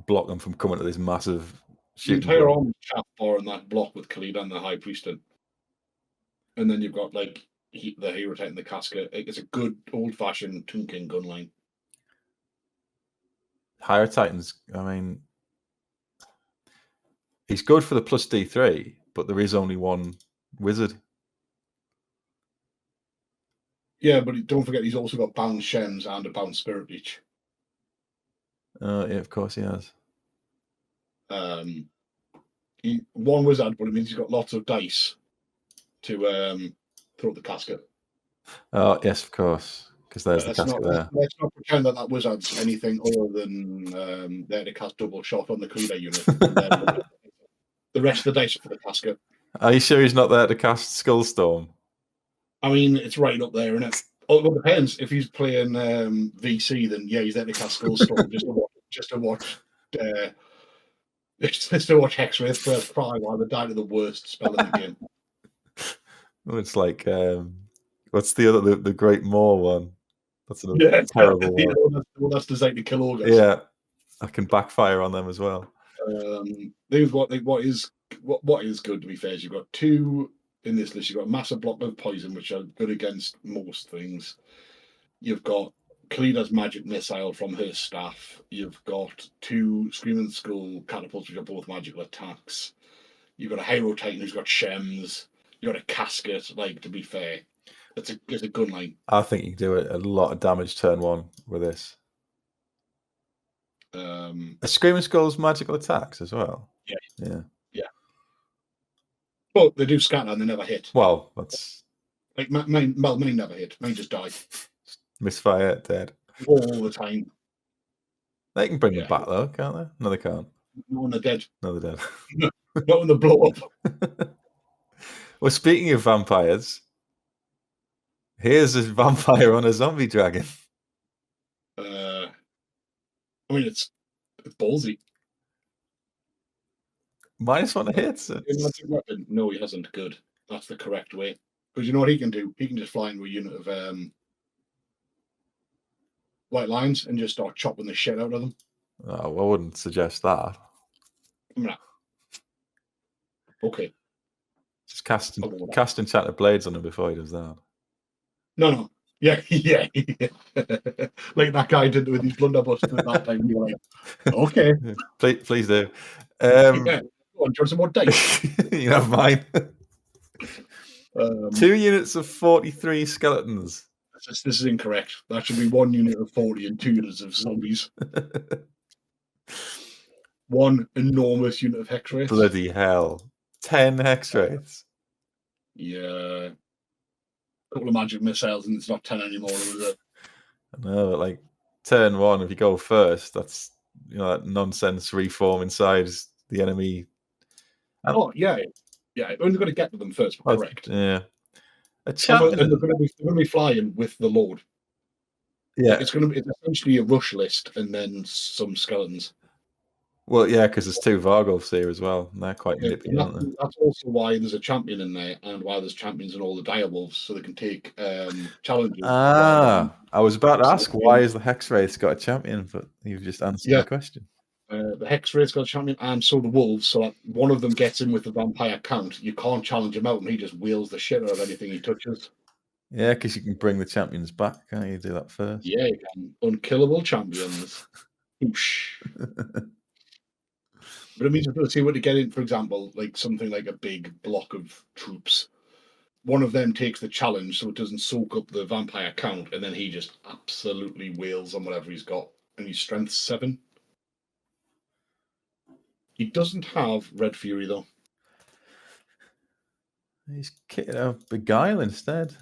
block them from coming to this massive shooting. The entire army chaff bar in that block with Khalida and the High Priestess. And then you've got, like, the Hero Titan, the Casca. It's a good old-fashioned Tomb King gun line. Higher Titans, I mean, he's good for the plus D3, but there is only 1 wizard. Yeah, but don't forget he's also got bound Shems and a bound Spirit Leech. Yeah, of course he has. 1 wizard, but it means he's got lots of dice to throw the casket. Oh, yes, of course, because there's the casket there. Let's not pretend that wizard's anything other than there to cast double shot on the Khalida unit. The rest of the dice are for the casket. Are you sure he's not there to cast Skullstorm? I mean, it's right up there, isn't it? Oh, it depends. If he's playing VC, then yeah, he's there to cast Skullstorm just to watch Hexwraith first cry while they die to the worst spell in the game. Well, it's like what's the other the Great Maw one? That's another terrible one. Well, that's designed to kill ogres. Yeah, I can backfire on them as well. What is good, to be fair, is you've got 2 in this list. You've got a massive block of poison, which are good against most things. You've got Khalida's magic missile from her staff. You've got 2 Screaming Skull catapults, which are both magical attacks. You've got a Hero Titan who's got Shems. You've got a casket. Like, to be fair, it's a gun line. I think you can do a lot of damage turn 1 with this. A Screaming Skull's magical attacks as well. Yeah. But they do scatter and they never hit. Well, that's like mine never hit. Mine just died. Misfire, dead all the time. They can bring them back though, can't they? No, they can't. Not when they're dead. No, they're dead. Not when they blow up. Well, speaking of vampires, here's a vampire on a zombie dragon. I mean, it's ballsy. -1 to hit. Magic weapon? No, he hasn't. Good. That's the correct way. Because you know what he can do? He can just fly into a unit of white lines and just start chopping the shit out of them. Oh, I wouldn't suggest that. No. Okay. Just cast enchanted blades on him before he does that. No. Yeah. Like that guy did with his blunderbuss at that time. You're like, okay. Please do. Yeah. Go on, do you want some more dice? You have mine. 2 units of 43 skeletons. This is incorrect. That should be 1 unit of 40 and 2 units of zombies. 1 enormous unit of hex wraiths. Bloody hell. 10 hex wraiths. Yeah. A couple of magic missiles and it's not 10 anymore, is it? I know, like turn 1, if you go first, that's that nonsense reform inside the enemy. Oh, yeah. Yeah, only got to get to them first, but correct. Yeah. And they're going to be flying with the Lord. Yeah. Like, it's essentially a rush list and then some skeletons. Well, yeah, because there's 2 Vargulfs here as well, and they're quite nippy, aren't they? That's also why there's a champion in there, and why there's champions in all the direwolves, so they can take challenges. I was about to ask, why is the Hex Wraith got a champion, but you've just answered the question. The Hex Wraith's got a champion, and so the wolves, so that one of them gets in with the vampire count. You can't challenge him out, and he just wheels the shit out of anything he touches. Yeah, because you can bring the champions back, can't you? Do that first. Yeah, you can. Unkillable champions. But it means you've got to see what to get in, for example, like something like a big block of troops. One of them takes the challenge so it doesn't soak up the vampire count, and then he just absolutely wails on whatever he's got. And he's strength 7. He doesn't have Red Fury, though. He's kitted out Beguile instead.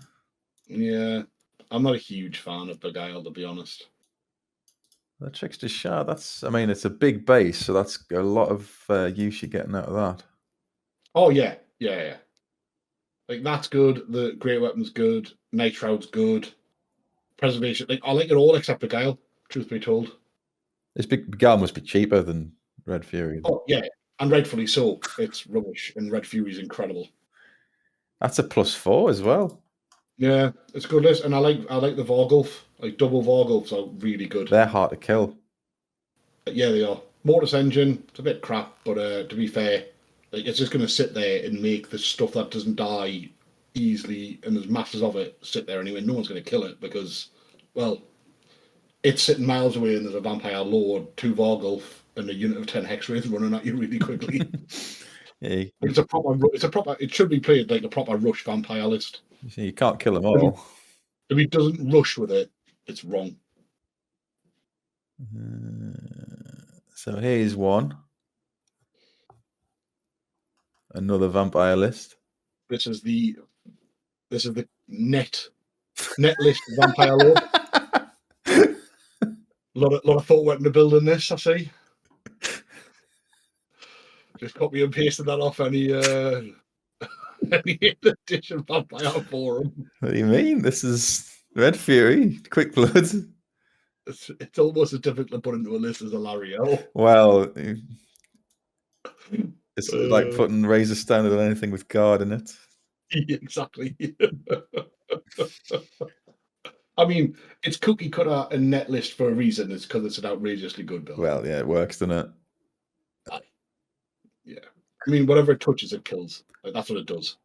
Yeah, I'm not a huge fan of Beguile, to be honest. The Trickster Shard, it's a big base, so that's a lot of use you're getting out of that. Oh, yeah. Like, that's good. The Great Weapon's good. Night Shroud's good. Preservation, I like it all except Beguile, truth be told. This Beguile must be cheaper than Red Fury. Oh, yeah, and rightfully so. It's rubbish, and Red Fury's incredible. That's a +4 as well. Yeah, it's good list, and I like the Vargulf. Like, double Vargulfs are really good. They're hard to kill. Yeah, they are. Mortis Engine, it's a bit crap, but to be fair, like, it's just going to sit there and make the stuff that doesn't die easily, and there's masses of it, sit there anyway. No one's going to kill it because, well, it's sitting miles away and there's a Vampire Lord, 2 Vargulf, and a unit of 10 Hex Wraiths running at you really quickly. Yeah, it should be played like a proper rush vampire list. You can't kill them all. If he doesn't rush with it, it's wrong. So here's one. Another vampire list. This is the net list vampire lord. A lot of thought went into building this, I see. Just copy and pasted that off any edition vampire forum. What do you mean? This is Red Fury, Quick Blood. It's almost as difficult to put into a list as Alarielle. Well, it's like putting Razor Standard on anything with guard in it. Exactly. I mean, it's cookie cutter and net list for a reason. It's because it's an outrageously good build. Well, yeah, it works, doesn't it? Yeah. I mean, whatever it touches, it kills. Like, that's what it does.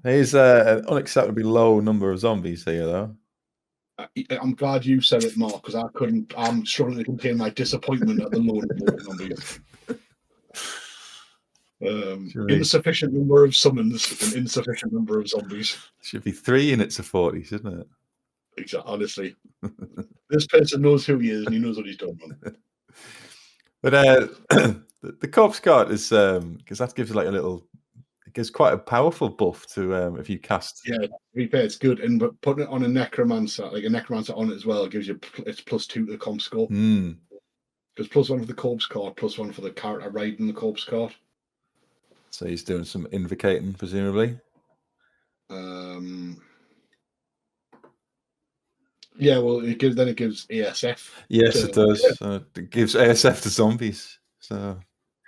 There's an unacceptably low number of zombies here, though. I'm glad you said it, Mark, because I'm struggling to contain my disappointment at the low number of zombies. Insufficient number of summons and insufficient number of zombies. Should be 3 units of 40, shouldn't it? Exactly. Honestly, this person knows who he is and he knows what he's done. But the corpse card is because that gives like it gives quite a powerful buff to if you cast. Yeah, to be fair, it's good, but putting it on a necromancer, like a necromancer on it as well, gives you it's +2 to the comp score. Because +1 for the corpse card, +1 for the character riding the corpse card. So he's doing some invocating, presumably. Yeah, well, it gives ASF. Yes, it does. It gives ASF to zombies. So.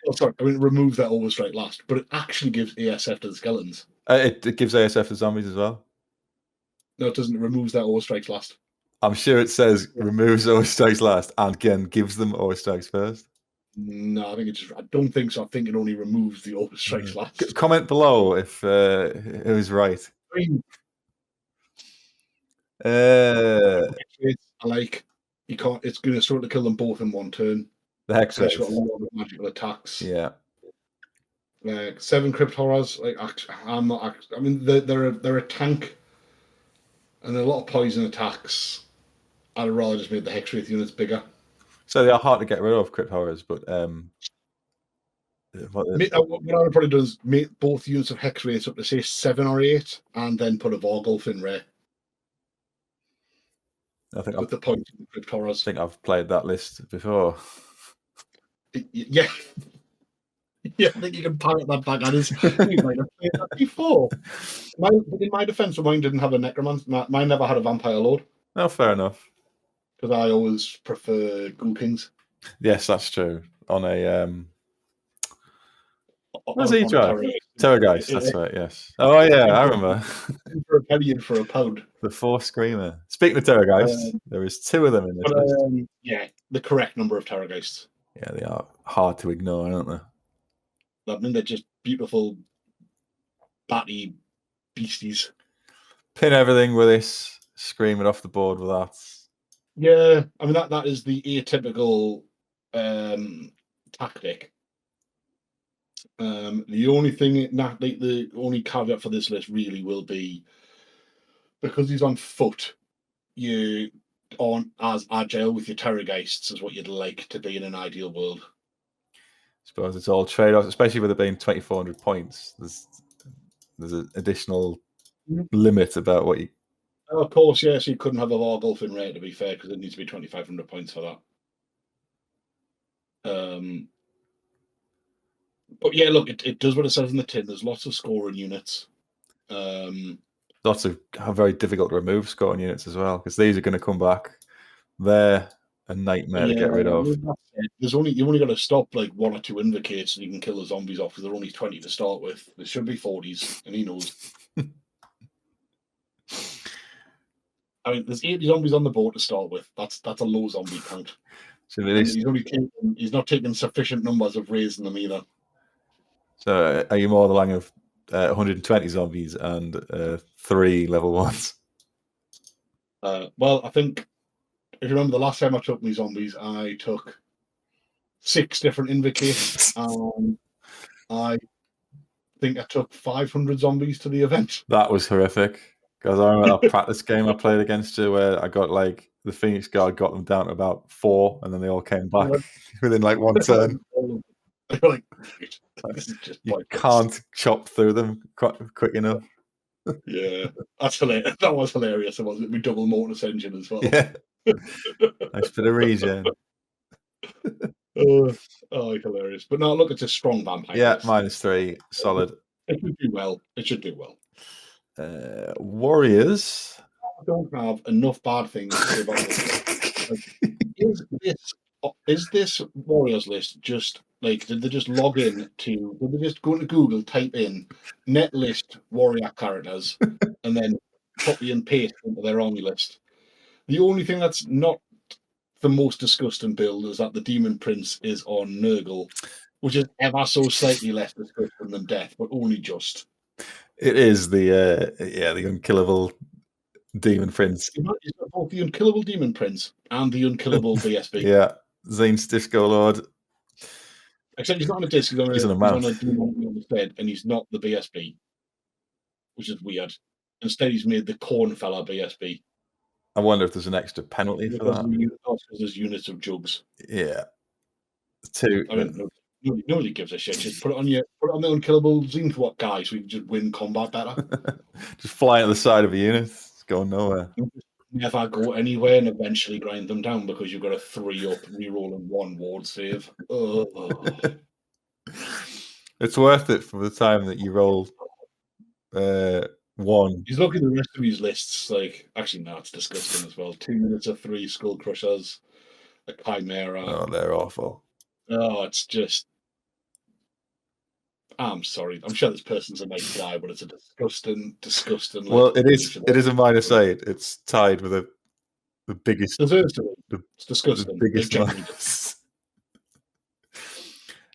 Oh, sorry, I mean, remove that overstrike last, but it actually gives ASF to the skeletons. It gives ASF to zombies as well. No, it doesn't. It removes that overstrikes last. I'm sure it says removes overstrikes last and again gives them overstrikes first. No, I don't think so. I think it only removes the overstrikes last. Comment below if it was right. I like you can't. It's going to sort of kill them both in one turn. The Hex Wraith. Got a lot of magical attacks. Yeah. 7 Crypt Horrors. Like I'm not. I mean, they're a tank. and a lot of poison attacks. I'd rather just made the Hex Wraith units bigger. So they are hard to get rid of, Crypt Horrors, but What I would probably do is make both units of Hex Wraiths up to say 7 or 8, and then put a Vorgulf in rare. I think with the point of the Crypt Horrors. I think I've played that list before. Yeah. Yeah, I think you can pirate that back at us. We might have played that before. In my defense, mine didn't have a Necromancer. Mine never had a Vampire Lord. No, fair enough. Because I always prefer Ghoul Kings. Yes, that's true. On a What's he drive? Terrorgeist, that's right, yes. Oh yeah, I remember. For a penny and for a pound. The 4 Screamer. Speaking of Terrorgeist, there is 2 of them in this list. Yeah, the correct number of Terrorgeists. Yeah, they are hard to ignore, aren't they? I mean, they're just beautiful, batty beasties. Pin everything with this, screaming off the board with that. Yeah, I mean that is the atypical tactic. The only thing, the only caveat for this list really will be because he's on foot, you aren't as agile with your Terrorgeists as what you'd like to be in an ideal world. I suppose it's all trade-offs, especially with it being 2,400 points. There's an additional limit about what you. Oh, of course, yes, you couldn't have a Vorgulf in rare, to be fair, because it needs to be 2,500 points for that. But yeah, look, it does what it says in the tin. There's lots of scoring units. Lots of very difficult to remove scoring units as well, because these are going to come back. They're a nightmare to get rid of. You've only got to stop like 1 or 2 Invocates and you can kill the zombies off, because they're only 20 to start with. There should be 40s, and he knows. I mean, there's 80 zombies on the board to start with. That's a low zombie count. So he's not taking sufficient numbers of raising them either. So are you more the line of 120 zombies and 3 level 1s? Well, I think if you remember the last time I took me zombies, I took 6 different Invocates. I think I took 500 zombies to the event. That was horrific. Because I remember that practice game I played against you where I got like the Phoenix Guard got them down to about 4 and then they all came back within like 1 turn. Like, you can't chop through them quick enough. Yeah, that's hilarious. That was hilarious. It was with double mortis engine as well. Yeah. Nice bit of regen. Hilarious. But no, look, it's a strong vampire. Yeah, -3, solid. It should do well. It should do well. Warriors. I don't have enough bad things to say about this. Is this Warriors list just like, did they just log in to, did they just go into Google, type in net list warrior characters, and then copy and paste into their army list? The only thing that's not the most disgusting build is that the Demon Prince is on Nurgle, which is ever so slightly less disgusting than Death, but only just. It is the unkillable Demon Prince. He's got both the unkillable Demon Prince and the unkillable BSB. Yeah, Zane's Disco Lord. Except he's not on a disc, he's on a demon instead, and he's not the BSB, which is weird. Instead, he's made the Corn Fella BSB. I wonder if there's an extra penalty for that. Because there's units of jugs. Yeah. 2. I mean, nobody gives a shit. Just put it on the unkillable Zinthwat guy so we can just win combat better. Just fly at the side of a unit. It's going nowhere. Never go anywhere and eventually grind them down because you've got a 3-up reroll and 1 ward save. It's worth it for the time that you roll 1. He's looking at the rest of his lists. Like, actually, no, it's disgusting as well. 2 minutes of 3 Skull Crushers, a Chimera. Oh, they're awful. Oh, it's just. I'm sorry. I'm sure this person's a nice guy, but it's a disgusting. Well, it is a -8. It's tied with the biggest. Deserves to be. It's disgusting. The biggest.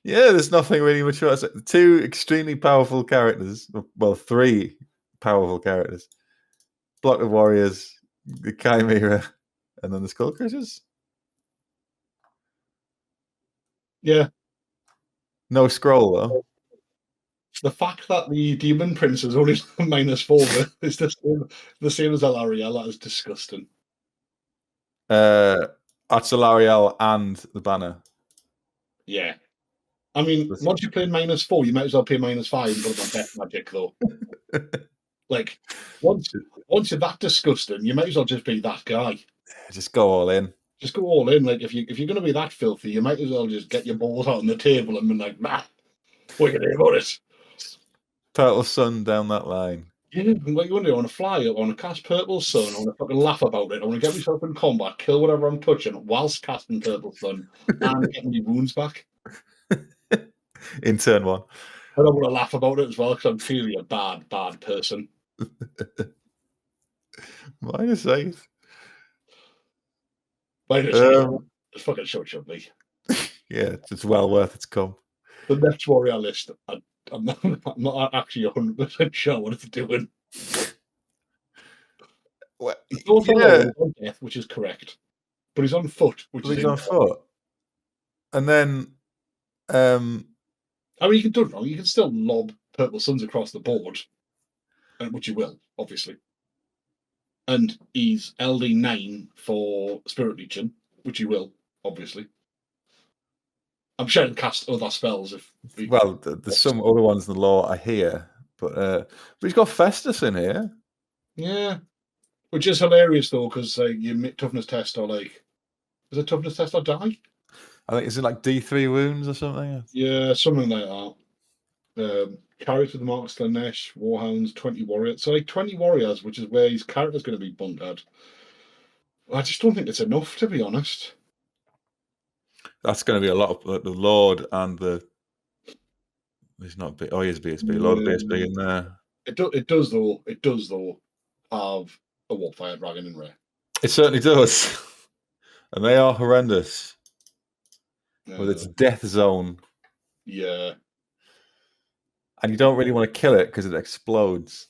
Yeah, there's nothing really mature. 2 extremely powerful characters. Well, 3 powerful characters. Block of Warriors, the Chimera, and then the Skull Crushers. Yeah. No scroll though. The fact that the Demon Prince is only -4 is the same as Alarielle. That is disgusting. That's Alarielle and the banner. Yeah. I mean, once you play -4, you might as well pay -5 and put it on Death Magic, though. Like, once you're that disgusting, you might as well just be that guy. Just go all in. Just go all in. Like, if you're going to be that filthy, you might as well just get your balls out on the table and be like, nah, what are you going to do about it? Purple Sun down that line. Yeah, what you want to do? I want to fly up, I want to cast Purple Sun, I want to fucking laugh about it, I want to get myself in combat, kill whatever I'm touching whilst casting Purple Sun, and getting my wounds back. In turn 1. And I want to laugh about it as well, because I'm clearly a bad, bad person. -8. It's fucking short, should be. Yeah, it's well worth its come. The next warrior list, I'm not actually 100% sure what it's doing. Well, He's also on death, which is correct, but he's on foot, which is he's on foot. And then, I mean, you can do it wrong. You can still lob Purple Suns across the board, which you will, obviously. And he's LD9 for Spirit Legion, which you will, obviously. I'm sure he'll cast other spells if. Well, there's some other ones in the lore I hear, but he's got Festus in here. Yeah, which is hilarious though, because your toughness test or is it toughness test or die? I think is it like D3 wounds or something? Yeah, something like that. Carries with the Marks Slanesh, Warhounds, 20 warriors. So 20 warriors, which is where his character's going to be bunkered. I just don't think it's enough, to be honest. That's going to be a lot of the Lord and the. He's not big. Oh, he is BSB. Lord of BSB in there. It does though. It does though have a Warfire Dragon in rare. It certainly does, and they are horrendous. With its death zone. Yeah. And you don't really want to kill it because it explodes.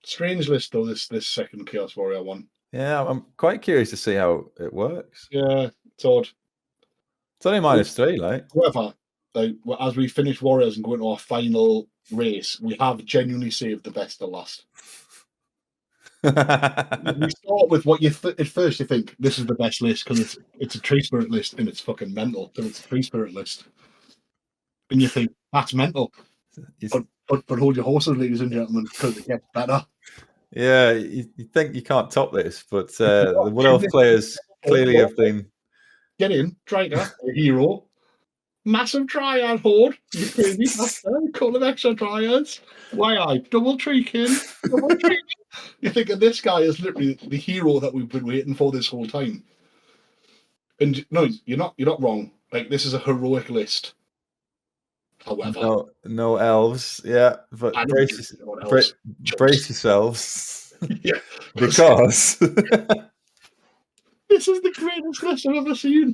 Strange list though. This second Chaos Warrior one. Yeah, I'm quite curious to see how it works. Yeah, it's odd. It's only -3, like. However, as we finish Warriors and go into our final race, we have genuinely saved the best to last. We start with what at first you think this is the best list because it's a Tree Spirit list and it's fucking mental. So it's a Tree Spirit list, and you think that's mental. But hold your horses, ladies and gentlemen, because it gets better. Yeah, you think you can't top this, but the Wood Elf players clearly have been. Get in, Draker, a hero. Massive Dryad horde. You crazy bastard. A couple of extra Dryads. Why double Treekin. You're thinking this guy is literally the hero that we've been waiting for this whole time. And no, you're not wrong. Like, this is a heroic list. However, no elves, yeah, but brace yourselves. Yeah, because this is the greatest list I've ever seen.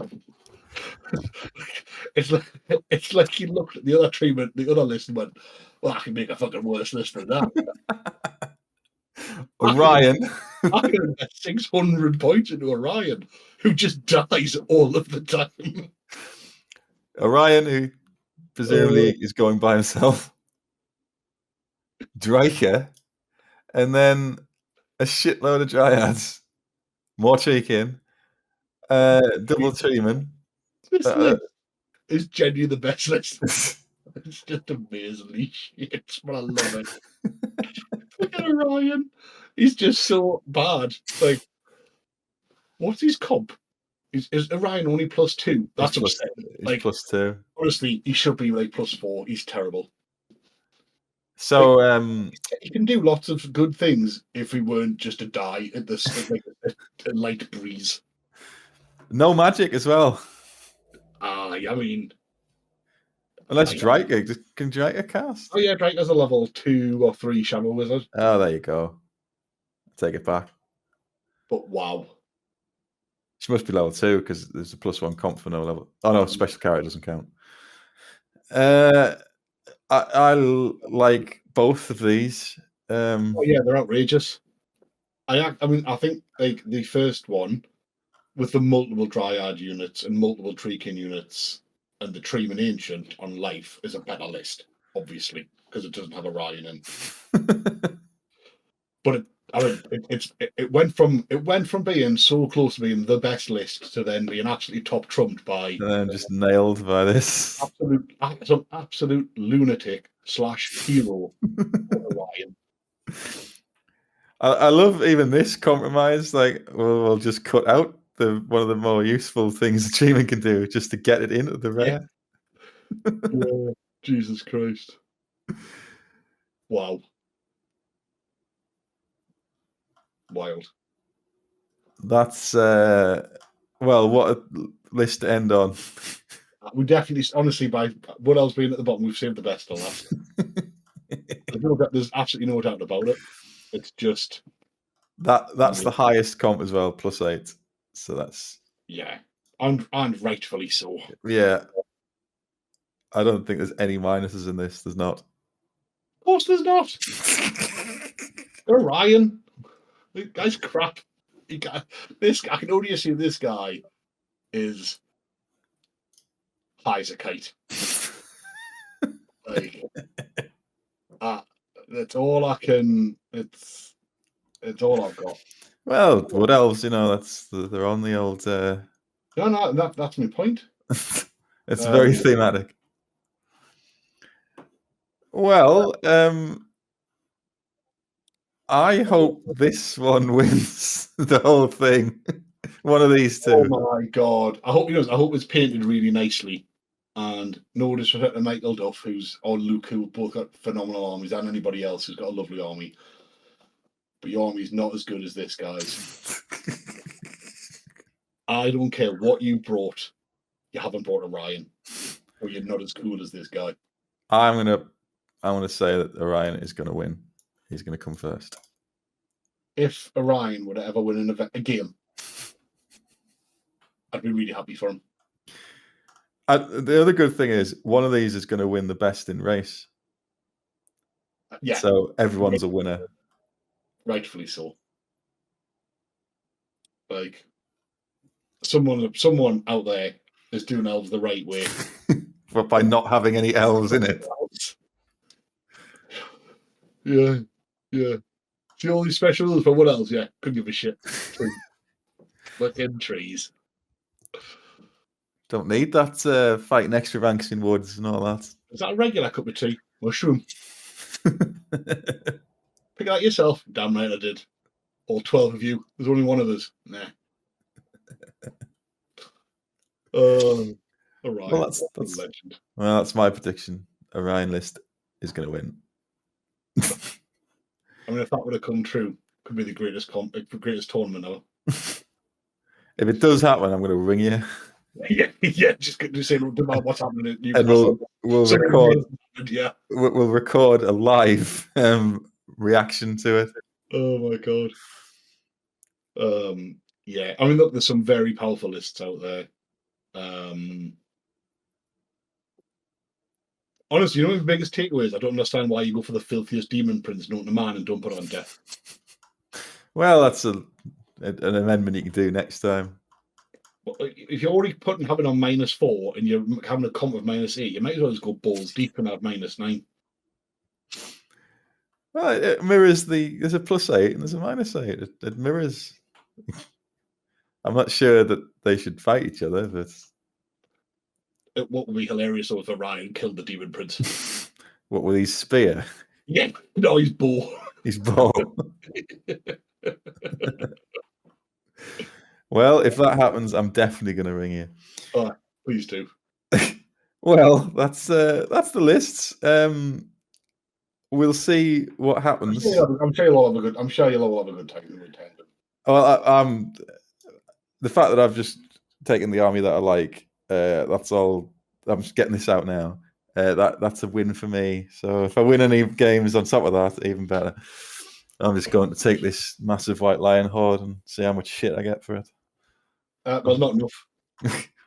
It's like you looked at the other treatment, the other list, and went, "Well, I can make a fucking worse list than that." Orion, I can invest 600 points into Orion, who just dies all of the time. Orion, who presumably is going by himself. Draker, and then a shitload of Dryads. More Treekin. Double Treeman. This list is genuinely the best list. It's just amazingly shit, but I love it. Look at Orion. He's just so bad. Like, what's his comp? Is Orion only +2? That's upsetting. He's +2. Honestly, he should be like +4. He's terrible. So he can do lots of good things if he weren't just a die at this a light breeze. No magic as well. I mean, unless Draker can Draker cast. Oh yeah, Draker's a level 2 or 3 Shadow Wizard. Oh, there you go. Take it back. But wow, she must be level 2 because there's a +1 comp for no level. Oh no, special character doesn't count. I like both of these. Oh yeah, they're outrageous. I mean, I think like the first one with the multiple Dryad units and multiple Treekin units and the Treeman Ancient on Life is a better list, obviously, because it doesn't have Orion in. But it went from being so close to being the best list to then being absolutely top trumped by I'm just nailed by this. some absolute lunatic / hero Orion. I love even this compromise. Like, we'll just cut out one of the more useful things the Treeman can do just to get it into the rare. Yeah, Jesus Christ! Wow, wild. That's well, what a list to end on. We definitely, honestly, by what else being at the bottom, we've saved the best for last. There's absolutely no doubt about it. It's just that's the highest comp as well, +8. So that's and rightfully so. Yeah. I don't think there's any minuses in this. There's not. Of course, there's not. Orion, the guy's crap. I can only assume this guy is high as a kite. Like, that's all I can. It's all I've got. Well, Wood Elves, they're on the old. No, that's my point. It's very thematic. Well, I hope this one wins the whole thing. One of these two. Oh my god! I hope it's painted really nicely. And no disrespect to Michael Duff, or Luke, who both got phenomenal armies, and anybody else who's got a lovely army. But your army's not as good as this guy's. I don't care what you brought. You haven't brought Orion, or you're not as cool as this guy. I'm gonna say that Orion is gonna win. He's gonna come first. If Orion would ever win a game, I'd be really happy for him. The other good thing is one of these is going to win the best in race. Yeah. So everyone's a winner. Rightfully so. Like, someone out there is doing elves the right way. But by not having any elves in it. Yeah. The only special rules for what else? Yeah, couldn't give a shit. Fucking trees. Don't need that fighting extra ranks in woods and all that. Is that a regular cup of tea? Mushroom. Pick it out yourself. Damn right I did. All 12 of you. There's only one of us. Nah. All right. Well, that's legend. Well, that's my prediction. Orion list is going to win. I mean, if that would have come true, could be the greatest tournament ever. If it does happen, I'm going to ring you. Yeah. Just say about what's happening. And we'll record. Yeah. We'll record a live reaction to it. Oh my god. Yeah. I mean, look, there's some very powerful lists out there. Honestly, you know the biggest takeaway is I don't understand why you go for the filthiest demon prince known to man and don't put it on death. Well, that's an amendment you can do next time. Well, if you're already having on -4 and you're having a comp of -8, you might as well just go balls deep and have -9. Well, it mirrors there's a +8 and there's a -8. It mirrors. I'm not sure that they should fight each other, but what would be hilarious if Orion killed the demon prince? What with his spear? Yeah, no, he's bow. His bow. Well, if that happens, I'm definitely going to ring you. Oh, please do. Well, that's the lists. We'll see what happens. I'm sure you'll all have a good time. Well, the fact that I've just taken the army that I like, that's all. I'm just getting this out now. That's a win for me. So if I win any games on top of that, even better. I'm just going to take this massive white lion horde and see how much shit I get for it. Well, not enough.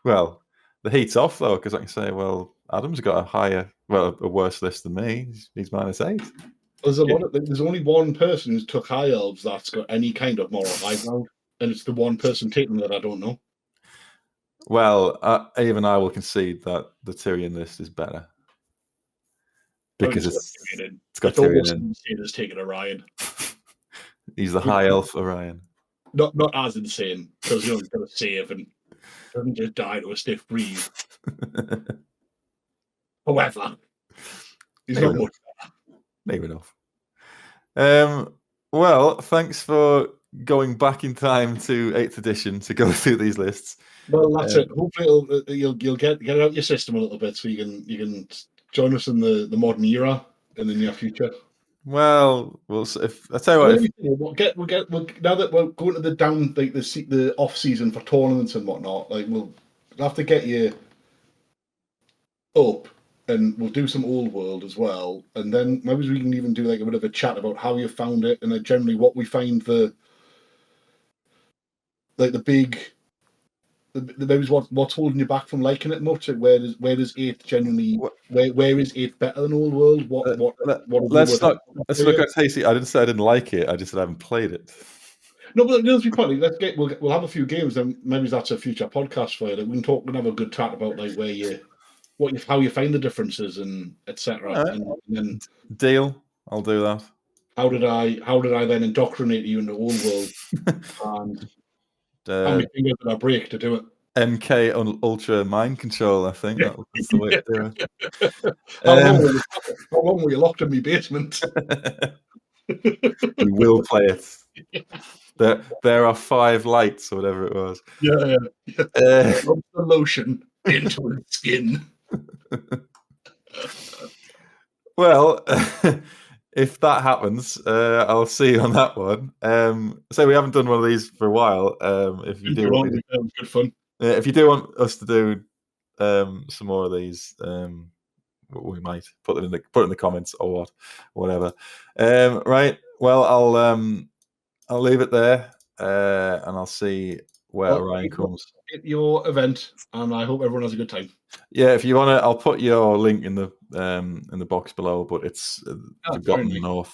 Well, the heat's off though, because I can say, well, Adam's got a worse list than me. He's -8. There's only one person who's took high elves that's got any kind of moral high ground, and it's the one person taking that I don't know. Well, even I will concede that the Tyrion list is better because it's got Tyrion in. Insane as taking Orion. He's the high elf Orion. Not as insane because he's got to save and doesn't just die to a stiff breeze. However, he's not much better. Maybe enough. Well, thanks for going back in time to 8th edition to go through these lists. Well, that's it. Hopefully, you'll get it out your system a little bit so you can join us in the modern era in the near future. Well, if I tell you what, now that we're going to the off season for tournaments and whatnot, like we'll have to get you up, and we'll do some old world as well, and then maybe we can even do like a bit of a chat about how you found it, and then generally what we find maybe what's holding you back from liking it much. Like where does 8th genuinely where is 8th better than old world? Let's look at Tasty. I didn't say I didn't like it. I just said I haven't played it. No, but let's be funny. We'll have a few games, and maybe that's a future podcast for you. Like we can have a good chat about like how you find the differences and etc. Right. And then deal. I'll do that. How did I then indoctrinate you into old world? And how many fingers did I break to do it? MK Ultra mind control. I think that's the way to do it. How long were you locked in my basement? We will play it. There are 5 lights or whatever it was. Yeah. The lotion into its skin. Well, if that happens, I'll see you on that one. So we haven't done one of these for a while. If you do want good fun. If you do want us to do some more of these, we might put it in the comments or whatever. Right. Well, I'll leave it there, and I'll see where Orion comes. Your event, and I hope everyone has a good time. Yeah, if you want to, I'll put your link in the box below. But it's Forgotten North.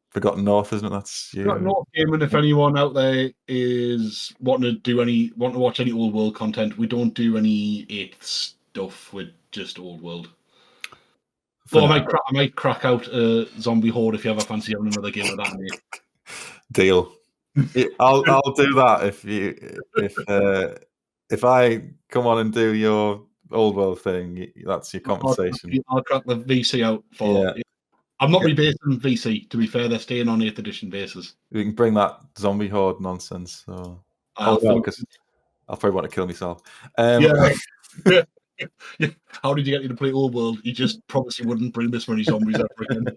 Forgotten North, isn't it? That's you. Forgotten North Gaming. If anyone out there is wanting to watch any old world content, we don't do any 8th stuff. We're just old world. So I might crack out a zombie horde if you ever fancy having another game of that. Mate. Deal. I'll do that if I come on and do your old world thing. That's your compensation. I'll crack the VC out for. Yeah. I'm not rebasing VC. To be fair, they're staying on 8th edition bases. We can bring that zombie horde nonsense. So because I'll probably want to kill myself. Yeah. How did you get you to play old world? You just promised you wouldn't bring this many zombies ever again.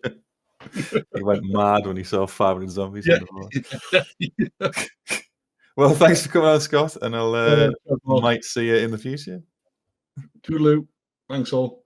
He went mad when he saw 500 zombies. Yeah. Well, thanks for coming on, Scott, and I'll might see you in the future. Toodaloo. Thanks all.